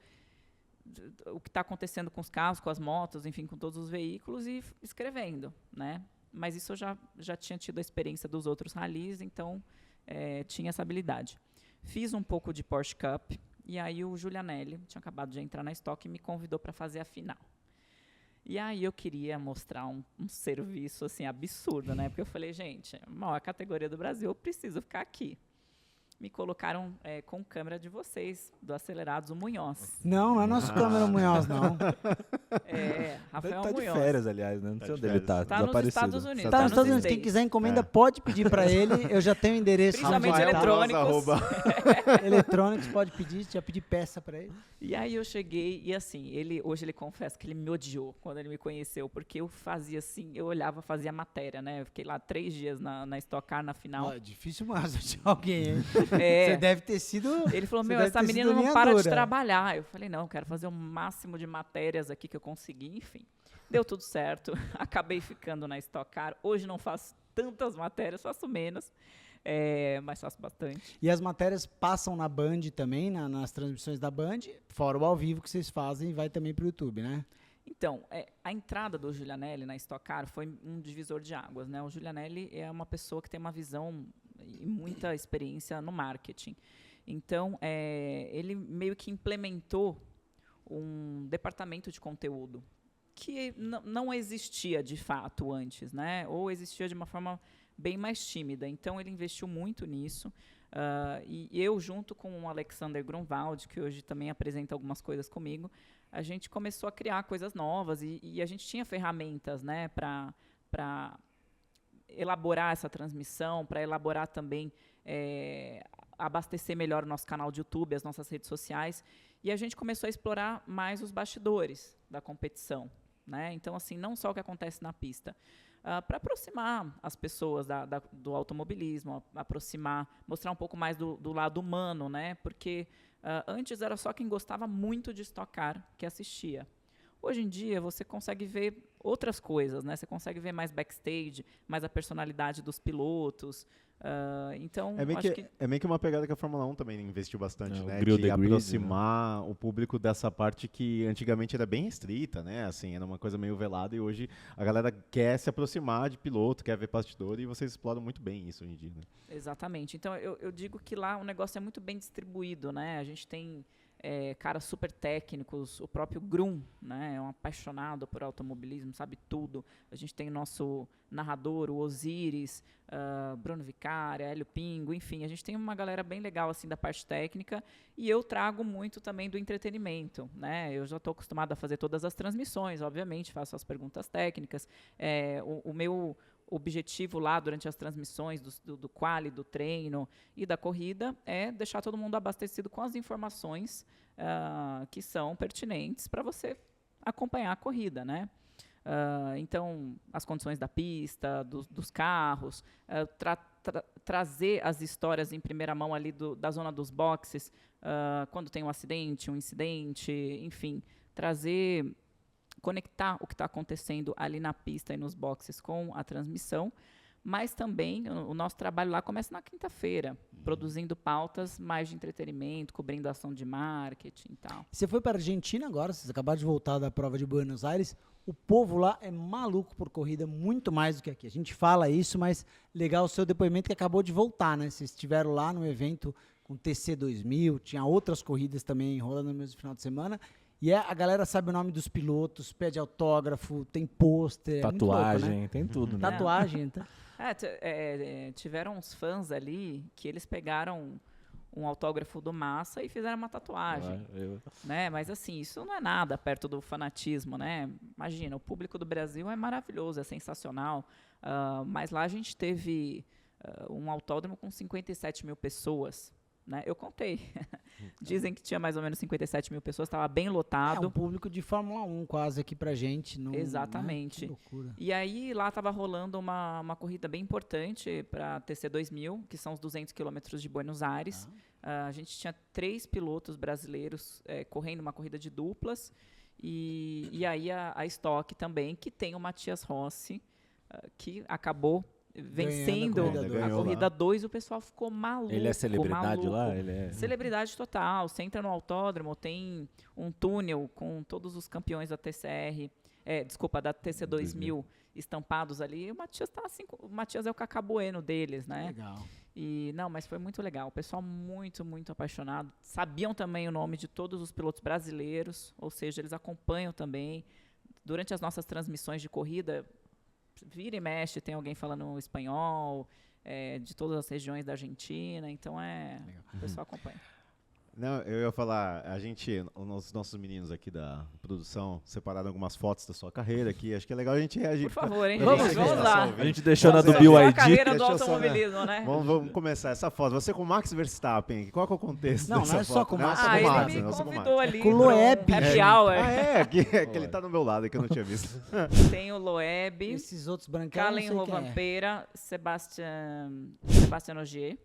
o que está acontecendo com os carros, com as motos, enfim, com todos os veículos e escrevendo, né? Mas isso eu já tinha tido a experiência dos outros ralis, então tinha essa habilidade. Fiz um pouco de Porsche Cup, e aí o Giulianelli tinha acabado de entrar na Stock e me convidou para fazer a final. E aí eu queria mostrar um serviço assim absurdo, né? Porque eu falei, gente, a maior categoria do Brasil, eu preciso ficar aqui. Me colocaram com câmera de vocês, do Acelerados, o Munhoz. Não é nosso câmera Munhoz, não. Rafael tá de Munhoz. férias, aliás, né? Não sei onde ele tá. Tá nos Desaparecido. Estados Unidos. Tá nos Estados Unidos. States. Quem quiser encomenda, pode pedir pra ele. Eu já tenho o endereço. Principalmente Rafael, eletrônicos. Eletrônicos, pode pedir. Já pedi peça pra ele. E aí eu cheguei e assim, hoje ele confessa que ele me odiou quando ele me conheceu, porque eu fazia assim, eu olhava, fazia matéria, né? Eu fiquei lá 3 dias na Stock Car, na final. Ó, difícil mais de alguém, hein? É. Você deve ter sido... Ele falou, você meu, deve essa ter menina sido não para de linhadora. trabalhar. Eu falei, não, eu quero fazer o máximo de matérias aqui que eu conseguir, enfim. Deu tudo certo, acabei ficando na Stock Car. Hoje não faço tantas matérias, faço menos, mas faço bastante. E as matérias passam na Band também, nas transmissões da Band, fora o ao vivo que vocês fazem, vai também pro YouTube, né? Então, a entrada do Giulianelli na Stock Car foi um divisor de águas, né? O Giulianelli é uma pessoa que tem uma visão e muita experiência no marketing. Então, ele meio que implementou um departamento de conteúdo que não existia de fato antes, né? Ou existia de uma forma bem mais tímida. Então, ele investiu muito nisso. E eu, junto com o Alexander Grunwald, que hoje também apresenta algumas coisas comigo, a gente começou a criar coisas novas e a gente tinha ferramentas, né, para elaborar essa transmissão, para elaborar também, abastecer melhor o nosso canal de YouTube, as nossas redes sociais. E a gente começou a explorar mais os bastidores da competição, né? Então, assim, não só o que acontece na pista, para aproximar as pessoas do automobilismo, mostrar um pouco mais do lado humano, né? Porque antes era só quem gostava muito de Stock Car que assistia. Hoje em dia, você consegue ver outras coisas, né? Você consegue ver mais backstage, mais a personalidade dos pilotos. Então, é meio que uma pegada que a Fórmula 1 também investiu bastante, né? Grill De the Grid, aproximar o público dessa parte que antigamente era bem restrita, né? Assim, era uma coisa meio velada e hoje a galera quer se aproximar de piloto, quer ver bastidor e vocês exploram muito bem isso hoje em dia, né? Exatamente. Então, eu digo que lá o negócio é muito bem distribuído, né? A gente tem caras super técnicos, o próprio Grum, né, é um apaixonado por automobilismo, sabe tudo. A gente tem nosso narrador, o Osiris, Bruno Vicária, Hélio Pingo, enfim, a gente tem uma galera bem legal assim da parte técnica e eu trago muito também do entretenimento, né? Eu já estou acostumado a fazer todas as transmissões, obviamente, faço as perguntas técnicas. O meu objetivo lá durante as transmissões do quali, do treino e da corrida é deixar todo mundo abastecido com as informações que são pertinentes para você acompanhar a corrida, né? Então, as condições da pista, dos carros, trazer as histórias em primeira mão ali da zona dos boxes, quando tem um incidente, enfim, conectar o que está acontecendo ali na pista e nos boxes com a transmissão, mas também o nosso trabalho lá começa na quinta-feira, produzindo pautas mais de entretenimento, cobrindo ação de marketing e tal. Você foi para a Argentina agora, vocês acabaram de voltar da prova de Buenos Aires, o povo lá é maluco por corrida, muito mais do que aqui. A gente fala isso, mas legal o seu depoimento que acabou de voltar, né? Vocês estiveram lá no evento com TC 2000, tinha outras corridas também rolando no mesmo final de semana, e a galera sabe o nome dos pilotos, pede autógrafo, tem pôster. Tatuagem, louco, né? tem tudo, né? Tatuagem, então. Tiveram uns fãs ali que eles pegaram um autógrafo do Massa e fizeram uma tatuagem. Né? Mas assim, isso não é nada perto do fanatismo, né? Imagina, o público do Brasil é maravilhoso, é sensacional. Mas lá a gente teve um autódromo com 57 mil pessoas. Né? Eu contei. Dizem que tinha mais ou menos 57 mil pessoas, estava bem lotado. É um público de Fórmula 1 quase aqui pra gente. Exatamente. Né? Que loucura. E aí lá estava rolando uma corrida bem importante para TC 2000, que são os 200 quilômetros de Buenos Aires. A gente tinha 3 pilotos brasileiros correndo uma corrida de duplas. E aí a Stock também, que tem o Matias Rossi, que acabou vencendo Ganhando a ganhou corrida lá. 2, o pessoal ficou maluco. Ele é celebridade maluco. lá? Ele é... Celebridade total. Você entra no autódromo, tem um túnel com todos os campeões da TCR, da TC2000 estampados ali. O Matias tá assim, o Matias é o Cacá Bueno deles, né? Legal. Mas foi muito legal. O pessoal muito, muito apaixonado. Sabiam também o nome de todos os pilotos brasileiros, ou seja, eles acompanham também. Durante as nossas transmissões de corrida, vira e mexe, tem alguém falando espanhol, de todas as regiões da Argentina, então o pessoal acompanha. Não, eu ia falar, os nossos meninos aqui da produção separaram algumas fotos da sua carreira aqui, acho que é legal a gente reagir. Por favor, hein, Vamos gente, ver. vamos lá. A gente deixou na do Só BYD. a carreira do Deixa eu só, automobilismo, né? Vamos começar essa foto. Você com o Max Verstappen, qual que é o contexto Não, dessa não é só foto? com o Não é Max, só Ah, com o Max, ele não é me só com o Max. convidou ali Com o para um Loeb, happy gente. hour. Que ele tá do meu lado, que eu não tinha visto. Tem o Loeb, Esses outros brancos, Kalen não sei quem é. Rovanpera, Sebastian Ogier.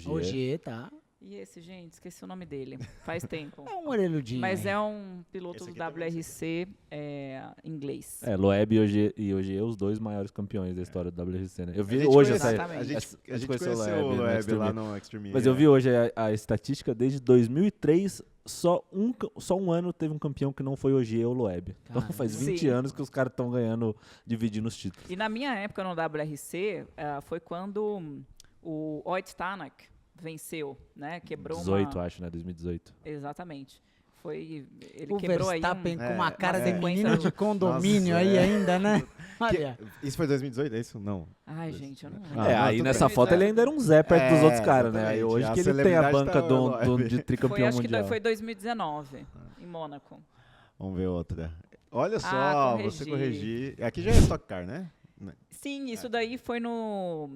Ogier, tá. E esse, gente, esqueci o nome dele. Faz tempo. É um orelhudinho. Mas aí. é um piloto Esse do aqui também WRC inglês. Loeb e Ogier, os dois maiores campeões da história do WRC, né? Eu vi A gente hoje conhece- essa... Exatamente. A gente conheceu conheceu o no Loeb Extreme. lá no Extreme. Mas eu vi hoje a estatística, desde 2003, só um ano teve um campeão que não foi Ogier ou Loeb. Então Caramba. faz 20 Sim. anos que os caras estão ganhando, dividindo os títulos. E na minha época no WRC, foi quando o Ott Tanak venceu, né? Quebrou 18, acho, né? 2018. Exatamente. Ele O quebrou Verstappen aí com uma cara uma de sequência menino do- de condomínio Nossa, aí é. ainda, né? Olha. Isso foi 2018, é isso? Não. Ai, gente, eu não lembro. Ah, É, não, aí tudo nessa bem. foto ele ainda era um Zé perto dos É, outros caras, né? Aí exatamente. hoje A que ele tem a celebridade banca tá o Loeb. de tricampeão Acho que mundial. foi 2019, em Mônaco. Vamos ver outra. Olha só, corrigi. você corrigir. Aqui já é Stock Car, né? Sim, isso daí foi no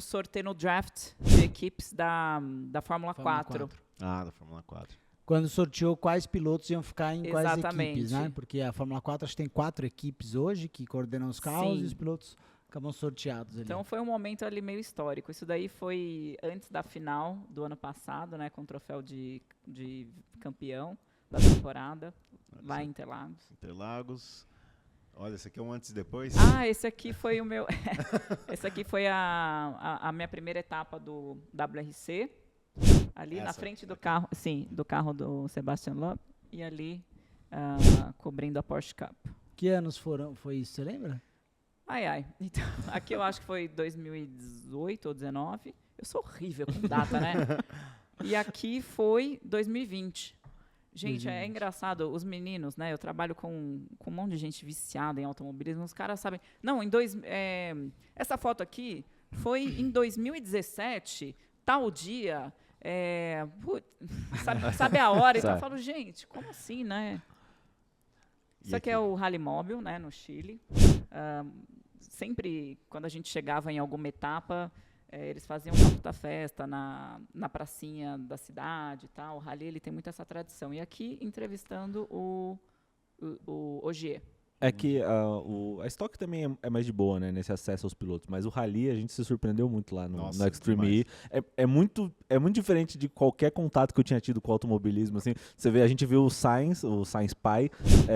sorteio, no draft de equipes da Fórmula 4. Ah, da Fórmula 4. Quando sorteou quais pilotos iam ficar em quais Exatamente. equipes, né? Porque a Fórmula 4 acho que tem 4 equipes hoje que coordenam os carros Sim. e os pilotos acabam sorteados ali. Então foi um momento ali meio histórico. Isso daí foi antes da final do ano passado, né? Com o troféu de campeão da temporada, lá em Interlagos. Interlagos. Olha, esse aqui é um antes e depois. Ah, esse aqui foi o meu. Esse aqui foi a minha primeira etapa do WRC. Ali na Essa frente do carro, sim, do carro do Sebastian Loeb. E ali cobrindo a Porsche Cup. Que anos foi isso, você lembra? Ai. Então, aqui eu acho que foi 2018 ou 2019. Eu sou horrível com data, né? E aqui foi 2020. Gente, é engraçado, os meninos, né? Eu trabalho com um monte de gente viciada em automobilismo, os caras sabem. Não, essa foto aqui foi em 2017, tal dia. Sabe a hora? Então eu Sabe. falo, gente, como assim, né? E Isso aqui aqui? é o Rally Móvel, né, no Chile. Sempre, quando a gente chegava em alguma etapa, eles faziam uma puta festa na pracinha da cidade e tal. O Rally, ele tem muito essa tradição. E aqui, entrevistando o Ogier. É que a Stock também é mais de boa, né, nesse acesso aos pilotos, mas o Rally a gente se surpreendeu muito lá no Nossa, Extreme E. É muito diferente de qualquer contato que eu tinha tido com o automobilismo, assim. Você vê, a gente viu o Sainz Pai,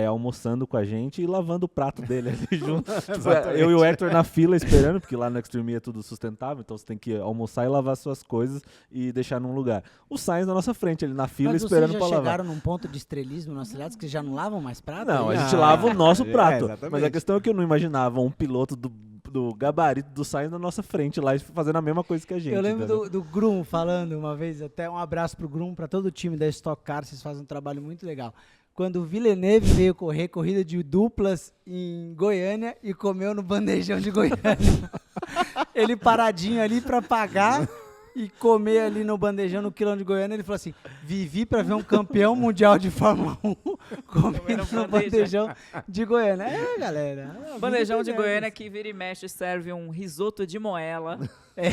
almoçando com a gente e lavando o prato dele ali junto. Tipo, eu e o Hector na fila esperando, porque lá no Extreme E é tudo sustentável, então você tem que almoçar e lavar suas coisas e deixar num lugar. O Sainz na nossa frente, ali na fila, Mas esperando vocês pra já lavar. chegaram num ponto de estrelismo nas cidades que já não lavam mais prato? Não, a É isso? gente lava o nosso prato. exatamente. Mas a questão é que eu não imaginava um piloto do gabarito do Sainz na nossa frente lá fazendo a mesma coisa que a gente. Eu lembro entendeu? do Grum falando uma vez, até um abraço pro Grum, para todo o time da Stock Car, vocês fazem um trabalho muito legal. Quando o Villeneuve veio correr corrida de duplas em Goiânia e comeu no bandejão de Goiânia. Ele paradinho ali para pagar e comer ali no bandejão no quilão de Goiânia, ele falou assim, vivi para ver um campeão mundial de Fórmula 1 comendo no bandejão de Goiânia. Galera. Bandejão de vida Goiânia dessa. que vira e mexe serve um risoto de moela.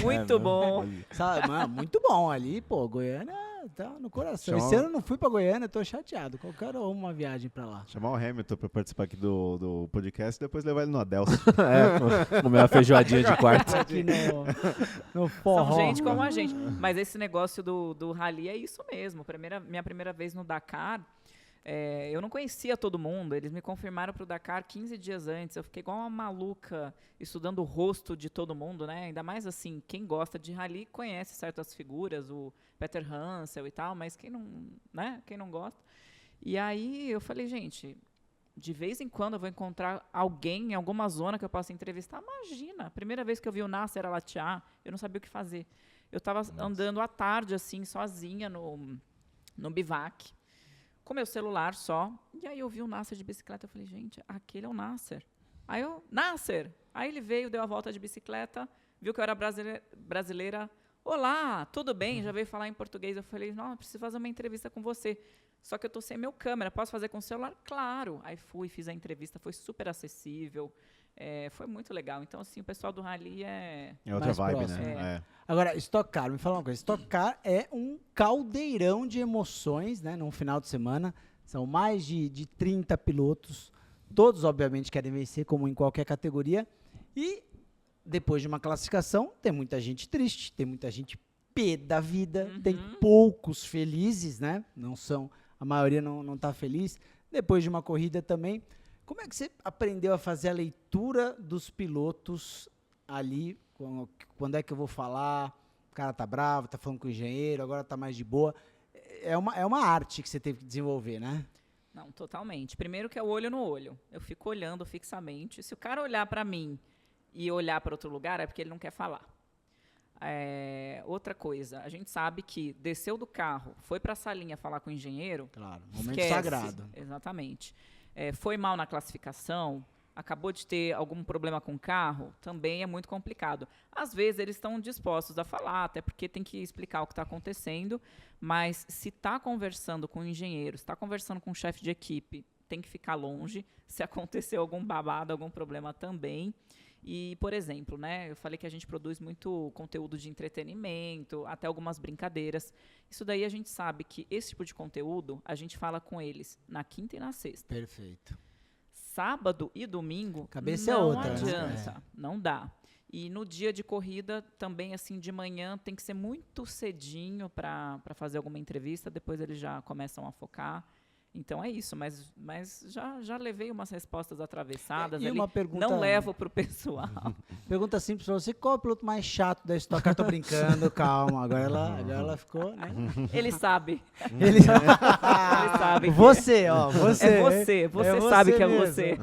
Muito bom. Sabe, mano, muito bom ali, pô, Goiânia tá no coração. Chama- Esse ano eu não fui pra Goiânia, tô chateado. Qualquer uma viagem pra lá. Chamar o Hamilton pra participar aqui do podcast e depois levar ele no Adelson. Comer uma feijoadinha de quarto. Aqui no forró. São gente como a gente. Mas esse negócio do rally é isso mesmo. Minha primeira vez no Dakar, Eu não conhecia todo mundo, eles me confirmaram para o Dakar 15 dias antes, eu fiquei igual uma maluca estudando o rosto de todo mundo, né? Ainda mais assim, quem gosta de rally conhece certas figuras, o Peter Hansel e tal, mas quem não gosta. E aí eu falei, gente, de vez em quando eu vou encontrar alguém em alguma zona que eu possa entrevistar. Imagina, a primeira vez que eu vi o Nasser Al-Attiyah, eu não sabia o que fazer. Eu estava andando à tarde, assim, sozinha no bivac, com meu celular só, e aí eu vi o Nasser de bicicleta, eu falei, gente, aquele é o Nasser. Aí Nasser! Aí ele veio, deu a volta de bicicleta, viu que eu era brasileira. Olá, tudo bem? Já veio falar em português. Eu falei, não, preciso fazer uma entrevista com você. Só que eu tô sem meu câmera, posso fazer com o celular? Claro! Aí fiz a entrevista, foi super acessível, foi muito legal. Então, assim, o pessoal do Rally É outra mais vibe, próximo. né? Agora, Stock Car, me fala uma coisa. Stock Car é um caldeirão de emoções, né? Num final de semana. São mais de 30 pilotos. Todos, obviamente, querem vencer, como em qualquer categoria. E, depois de uma classificação, tem muita gente triste, tem muita gente pé da vida, tem poucos felizes, né? A maioria não está feliz. Depois de uma corrida também. Como é que você aprendeu a fazer a leitura dos pilotos ali? Quando é que eu vou falar? O cara tá bravo, tá falando com o engenheiro, agora tá mais de boa. É uma arte que você teve que desenvolver, né? Não, totalmente. Primeiro que é o olho no olho. Eu fico olhando fixamente. Se o cara olhar para mim e olhar para outro lugar, é porque ele não quer falar. Outra coisa, a gente sabe que desceu do carro, foi para a salinha falar com o engenheiro. Claro, momento esquece. sagrado. Exatamente. Foi mal na classificação, acabou de ter algum problema com o carro, também é muito complicado. Às vezes eles estão dispostos a falar, até porque tem que explicar o que está acontecendo, mas se está conversando com o engenheiro, se está conversando com o chefe de equipe, tem que ficar longe. Se acontecer algum babado, algum problema também. E, por exemplo, né, eu falei que a gente produz muito conteúdo de entretenimento, até algumas brincadeiras. Isso daí a gente sabe que esse tipo de conteúdo, a gente fala com eles na quinta e na sexta. Perfeito. Sábado e domingo, Cabeça não é outra, adianta, não dá. E no dia de corrida, também, assim, de manhã, tem que ser muito cedinho para fazer alguma entrevista, depois eles já começam a focar. Então é isso, mas já levei umas respostas atravessadas E ali, uma pergunta- não levo para o pessoal. Pergunta simples pra você, qual é o piloto mais chato da Stock Car? Tô brincando, calma. Agora ela ficou, né? Ele sabe, Ele ele sabe. que Você, ó, você. É você sabe que é mesmo. você.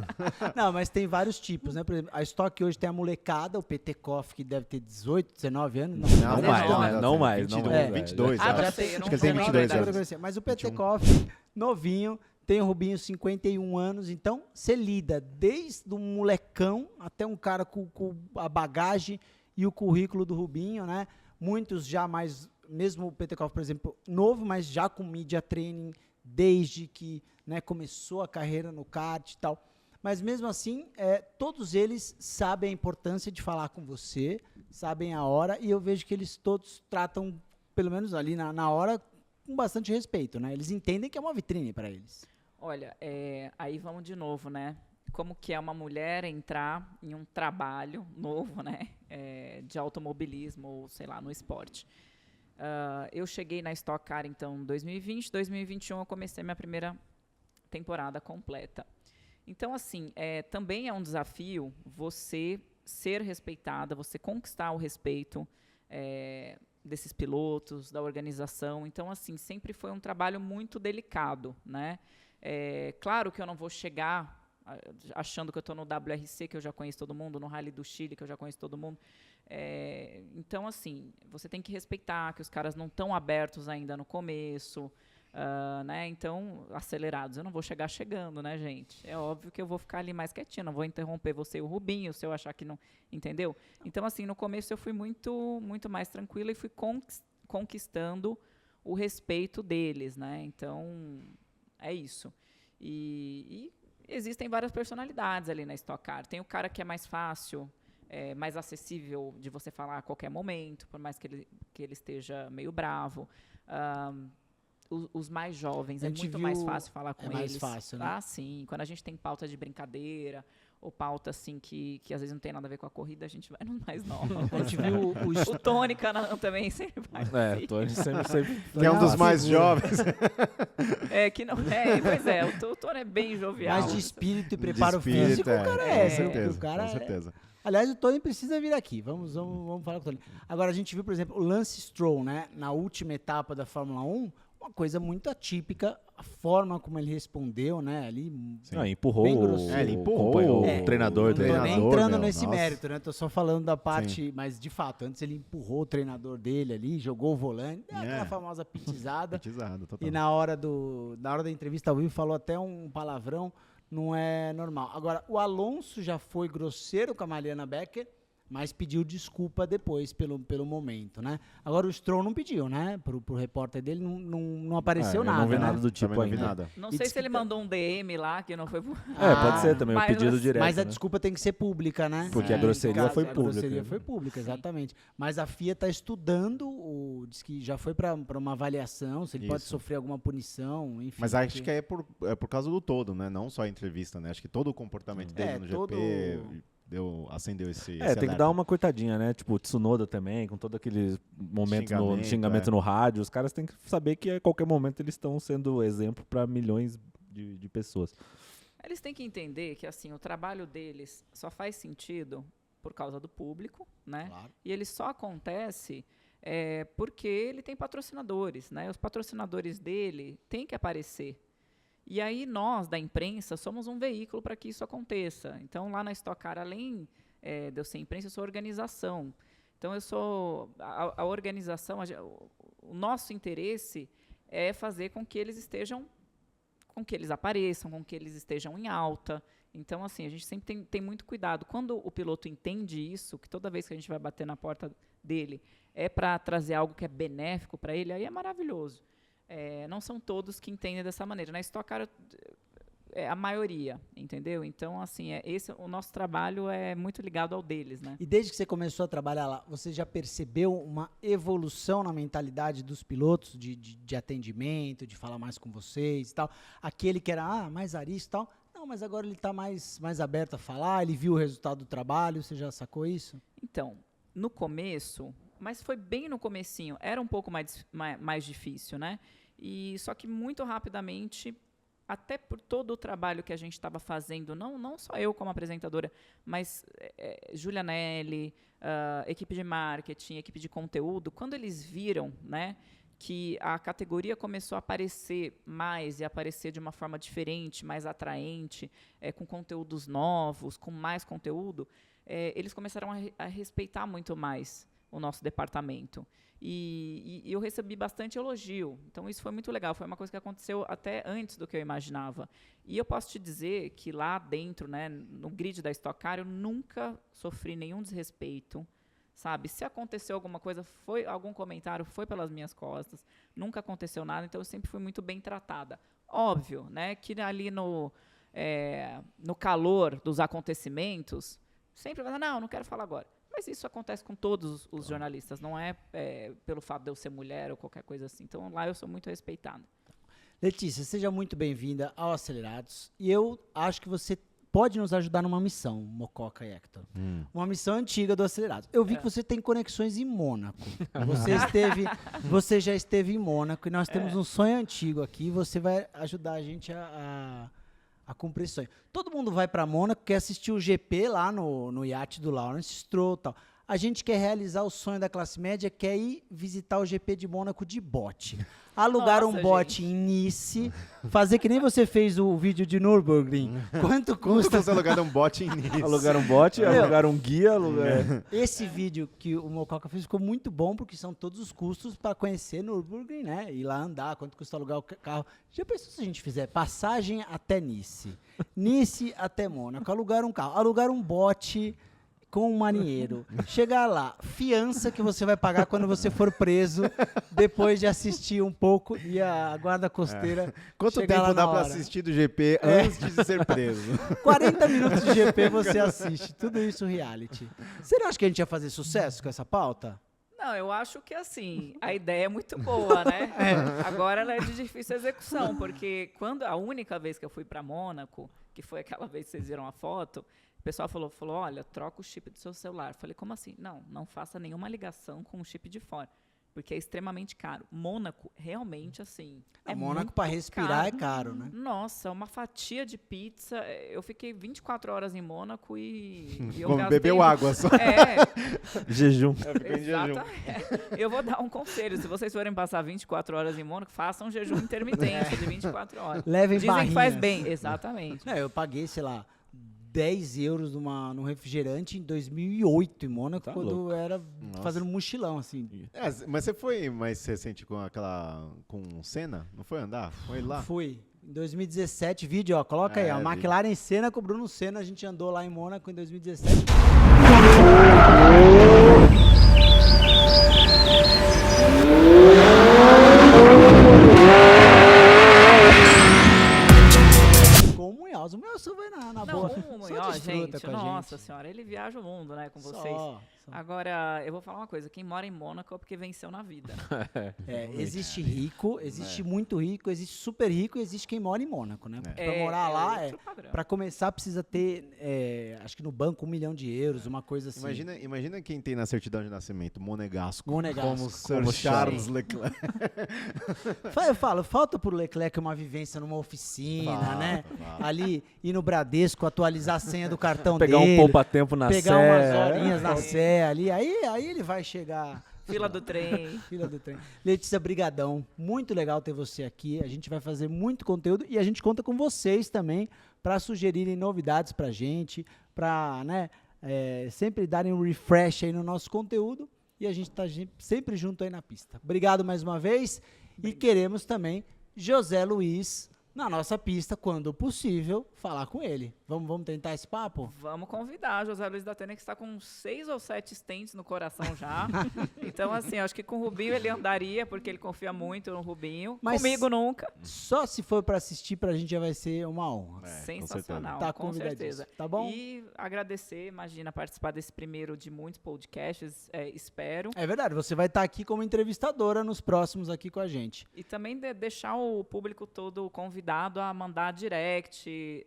Não, mas tem vários tipos, né? Por exemplo, a Stock hoje tem a molecada, o PT Koff, que deve ter 18, 19 anos. Não mais, né? Não mais. 22, Ah, acho. já sei, eu não Acho que ele tem tô 22 lembrando. anos. Mas o PT Koff, novinho, tem o Rubinho 51 anos, então você lida desde um molecão até um cara com a bagagem e o currículo do Rubinho, né? Muitos já mais, mesmo o Petekov, por exemplo, novo, mas já com media training desde que, né, começou a carreira no kart e tal. Mas mesmo assim, todos eles sabem a importância de falar com você, sabem a hora, e eu vejo que eles todos tratam, pelo menos ali na hora, com bastante respeito, né? Eles entendem que é uma vitrine para eles. Olha, aí vamos de novo, né? Como que é uma mulher entrar em um trabalho novo, né? De automobilismo ou, sei lá, no esporte. Eu cheguei na Stock Car, então, em 2020. 2021 eu comecei minha primeira temporada completa. Então, assim, também é um desafio você ser respeitada, você conquistar o respeito desses pilotos, da organização. Então, assim, sempre foi um trabalho muito delicado, né? Claro que eu não vou chegar achando que eu estou no WRC, que eu já conheço todo mundo, no Rally do Chile, que eu já conheço todo mundo. Então, assim, você tem que respeitar que os caras não estão abertos ainda no começo, né? Então, acelerados. Eu não vou chegar chegando, né, gente? É óbvio que eu vou ficar ali mais quietinho, não vou interromper você e o Rubinho, se eu achar que não... Entendeu? Então, assim, no começo eu fui muito, muito mais tranquila e fui conquistando o respeito deles, né? Então... é isso. E existem várias personalidades ali na Stock Car. Tem o cara que é mais fácil, mais acessível de você falar a qualquer momento, por mais que ele esteja meio bravo. Os mais jovens, é muito mais fácil falar com eles. É mais fácil, né? Ah, sim. Quando a gente tem pauta de brincadeira, ou pauta assim que às vezes não tem nada a ver com a corrida, a gente vai nos mais novos. A gente viu O Tony Canaan também sempre vai. Tony sempre Que é um dos Não, mais segura. jovens. Que não é, pois é, o Tony é bem jovial. mais de espírito e preparo De espírito, físico, o cara com é. certeza, O cara com certeza. Aliás, o Tony precisa vir aqui. Vamos falar com o Tony. Agora, a gente viu, por exemplo, o Lance Stroll, né? Na última etapa da Fórmula 1, uma coisa muito atípica, a forma como ele respondeu, né? Ali, empurrou bem o, grosseiro. Ele empurrou o treinador não tô dele. nem entrando meu, nesse nossa. mérito, né? Tô só falando da parte, mas de fato, antes ele empurrou o treinador dele ali, jogou o volante, deu aquela famosa pitizada. Petizado, total. E na hora da entrevista ao vivo falou até um palavrão, não é normal. Agora, o Alonso já foi grosseiro com a Mariana Becker, mas pediu desculpa depois pelo momento, né? Agora o Stroll não pediu, né? Pro repórter dele não apareceu eu nada, não vi né? nada do tipo Também não vi ainda. nada. Não E sei diz se que ele mandou um DM lá, que não foi... Pode ser também, o mas pedido assim, direto. Mas a né? desculpa tem que ser pública, né? Porque a No grosseria caso, foi A pública, grosseria né? foi pública, exatamente. Mas a FIA está estudando, diz que já foi para uma avaliação, se ele pode Isso. sofrer alguma punição, enfim. Mas acho porque- que é por causa do todo, né? Não só a entrevista, né? Acho que todo o comportamento dele no todo- GP acendeu esse Tem que alerta. dar uma cortadinha, né? Tipo, o Tsunoda também, com todo aquele momento xingamento é. no rádio. Os caras têm que saber que a qualquer momento eles estão sendo exemplo para milhões de pessoas. Eles têm que entender que assim, o trabalho deles só faz sentido por causa do público, né? Claro. E ele só acontece porque ele tem patrocinadores, né? Os patrocinadores dele têm que aparecer. E aí nós, da imprensa, somos um veículo para que isso aconteça. Então, lá na Stock Car, além de eu ser imprensa, eu sou organização. Então, eu sou a organização, o nosso interesse é fazer com que eles estejam, com que eles apareçam, com que eles estejam em alta. Então, assim, a gente sempre tem muito cuidado. Quando o piloto entende isso, que toda vez que a gente vai bater na porta dele é para trazer algo que é benéfico para ele, aí é maravilhoso. Não são todos que entendem dessa maneira. Na Stock Car, a maioria, entendeu? Então, assim, o nosso trabalho é muito ligado ao deles, né? E desde que você começou a trabalhar lá, você já percebeu uma evolução na mentalidade dos pilotos de atendimento, de falar mais com vocês e tal? Aquele que era mais arisco e tal, não, mas agora ele está mais aberto a falar, ele viu o resultado do trabalho, você já sacou isso? Então, no começo, mas foi bem no comecinho, era um pouco mais difícil, né? E só que muito rapidamente, até por todo o trabalho que a gente estava fazendo, não só eu como apresentadora, mas Júlia Nelly, equipe de marketing, equipe de conteúdo, quando eles viram, né, que a categoria começou a aparecer mais e aparecer de uma forma diferente, mais atraente, com conteúdos novos, com mais conteúdo, eles começaram a respeitar muito mais o nosso departamento. E eu recebi bastante elogio. Então, isso foi muito legal. Foi uma coisa que aconteceu até antes do que eu imaginava. E eu posso te dizer que lá dentro, né, no grid da Stock Car, eu nunca sofri nenhum desrespeito, sabe? Se aconteceu alguma coisa, algum comentário, foi pelas minhas costas. Nunca aconteceu nada, então eu sempre fui muito bem tratada. Óbvio, né, que ali no calor dos acontecimentos, sempre vai falar, não quero falar agora. Mas isso acontece com todos os jornalistas, não é pelo fato de eu ser mulher ou qualquer coisa assim. Então, lá eu sou muito respeitada. Letícia, seja muito bem-vinda ao Acelerados. E eu acho que você pode nos ajudar numa missão, Mococa e Hector. Uma missão antiga do Acelerados. Eu vi que você tem conexões em Mônaco. Você já esteve em Mônaco e nós temos um sonho antigo aqui. Você vai ajudar a gente a cumprir esse sonho. Todo mundo vai para Mônaco, quer assistir o GP lá no iate do Lawrence Stroll e tal. A gente quer realizar o sonho da classe média, quer ir visitar o GP de Mônaco de bote. Alugar Nossa, um bote em Nice, fazer que nem você fez o vídeo de Nürburgring. Quanto custa? Você alugar um bot em Nice? Alugaram um bote, alugaram um guia, Esse vídeo que o Mococa fez ficou muito bom, porque são todos os custos para conhecer Nürburgring, né? Ir lá andar, quanto custa alugar o carro. Já pensou se a gente fizer passagem até Nice, Nice até Mônaco, alugar um carro, alugar um bote com um marinheiro, chegar lá, fiança que você vai pagar quando você for preso, depois de assistir um pouco e a guarda costeira Quanto chegar lá tempo dá na pra hora. assistir do GP antes de ser preso? 40 minutos de GP você assiste, tudo isso reality. Você não acha que a gente ia fazer sucesso com essa pauta? Não, eu acho que assim, a ideia é muito boa, né? Agora ela é de difícil execução, porque a única vez que eu fui para Mônaco, que foi aquela vez que vocês viram a foto, pessoal falou, olha, troca o chip do seu celular. Falei, como assim? Não faça nenhuma ligação com o chip de fora, porque é extremamente caro. Mônaco, realmente, assim, Mônaco para respirar é caro, né? Nossa, uma fatia de pizza. Eu fiquei 24 horas em Mônaco e eu Como gastei... bebeu água só. Jejum. Exatamente. Eu vou dar um conselho. Se vocês forem passar 24 horas em Mônaco, façam um jejum intermitente de 24 horas. Levem Dizem que faz barrinhas. bem. Exatamente. Não, eu paguei, sei lá, 10 euros num refrigerante em 2008 em Mônaco, Tá quando louco. eu era Nossa. fazendo mochilão, assim. Mas você foi mais recente com o Senna? Não foi andar? Foi lá? Fui. Em 2017, vídeo, ó, coloca aí, ó, vi. McLaren Senna com o Bruno Senna, a gente andou lá em Mônaco em 2017. Com o Munhoz vai na Não, boa. o Só Munhoz, desfruta gente, com a nossa gente. senhora, ele viaja o mundo, né, com vocês. Só. Agora, eu vou falar uma coisa, quem mora em Mônaco é porque venceu na vida. Existe rico, existe muito rico, existe super rico e existe quem mora em Mônaco, né? Porque pra morar lá, outro padrão. pra começar precisa ter, acho que no banco, 1 milhão de euros, uma coisa assim. Imagina quem tem na certidão de nascimento, Monegasco. Monegasco. Como Sir Como Charles Leclerc. Eu falo, falta pro Leclerc uma vivência numa oficina, né? Ali, ir no Bradesco, atualizar a senha do cartão Pegar dele. um poupa-tempo na pegar Sé. umas horinhas na Sé ali, aí ele vai chegar. Fila do trem. Fila do trem. Letícia, brigadão. Muito legal ter você aqui. A gente vai fazer muito conteúdo e a gente conta com vocês também para sugerirem novidades pra gente, para, né, sempre darem um refresh aí no nosso conteúdo e a gente tá sempre junto aí na pista. Obrigado mais uma vez e queremos também José Luiz na nossa pista, quando possível, falar com ele. Vamos tentar esse papo? Vamos convidar José Luiz da Atena, que está com 6 ou 7 stents no coração já. Então, assim, acho que com o Rubinho ele andaria, porque ele confia muito no Rubinho. Mas Comigo nunca. Só se for para assistir pra gente já vai ser uma honra. Sensacional, Tá com convidadíssimo, certeza. tá bom? E agradecer, imagina, participar desse primeiro de muitos podcasts, espero. É verdade, você vai estar aqui como entrevistadora nos próximos aqui com a gente. E também deixar o público todo convidado a mandar direct.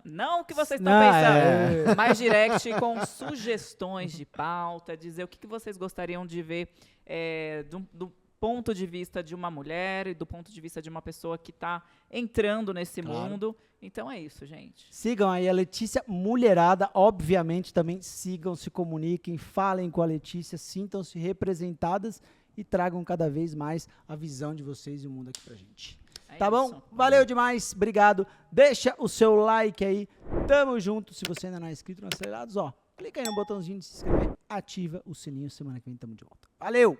Não o que vocês estão pensando, mas direct com sugestões de pauta, dizer o que vocês gostariam de ver do ponto de vista de uma mulher e do ponto de vista de uma pessoa que está entrando nesse mundo. Então é isso, gente. Sigam aí a Letícia Mulherada, obviamente também sigam, se comuniquem, falem com a Letícia, sintam-se representadas e tragam cada vez mais a visão de vocês e o mundo aqui pra gente. Tá isso. bom? Valeu demais, obrigado. Deixa o seu like aí. Tamo junto. Se você ainda não é inscrito no Acelerados, ó, clica aí no botãozinho de se inscrever, ativa o sininho. Semana que vem tamo de volta. Valeu!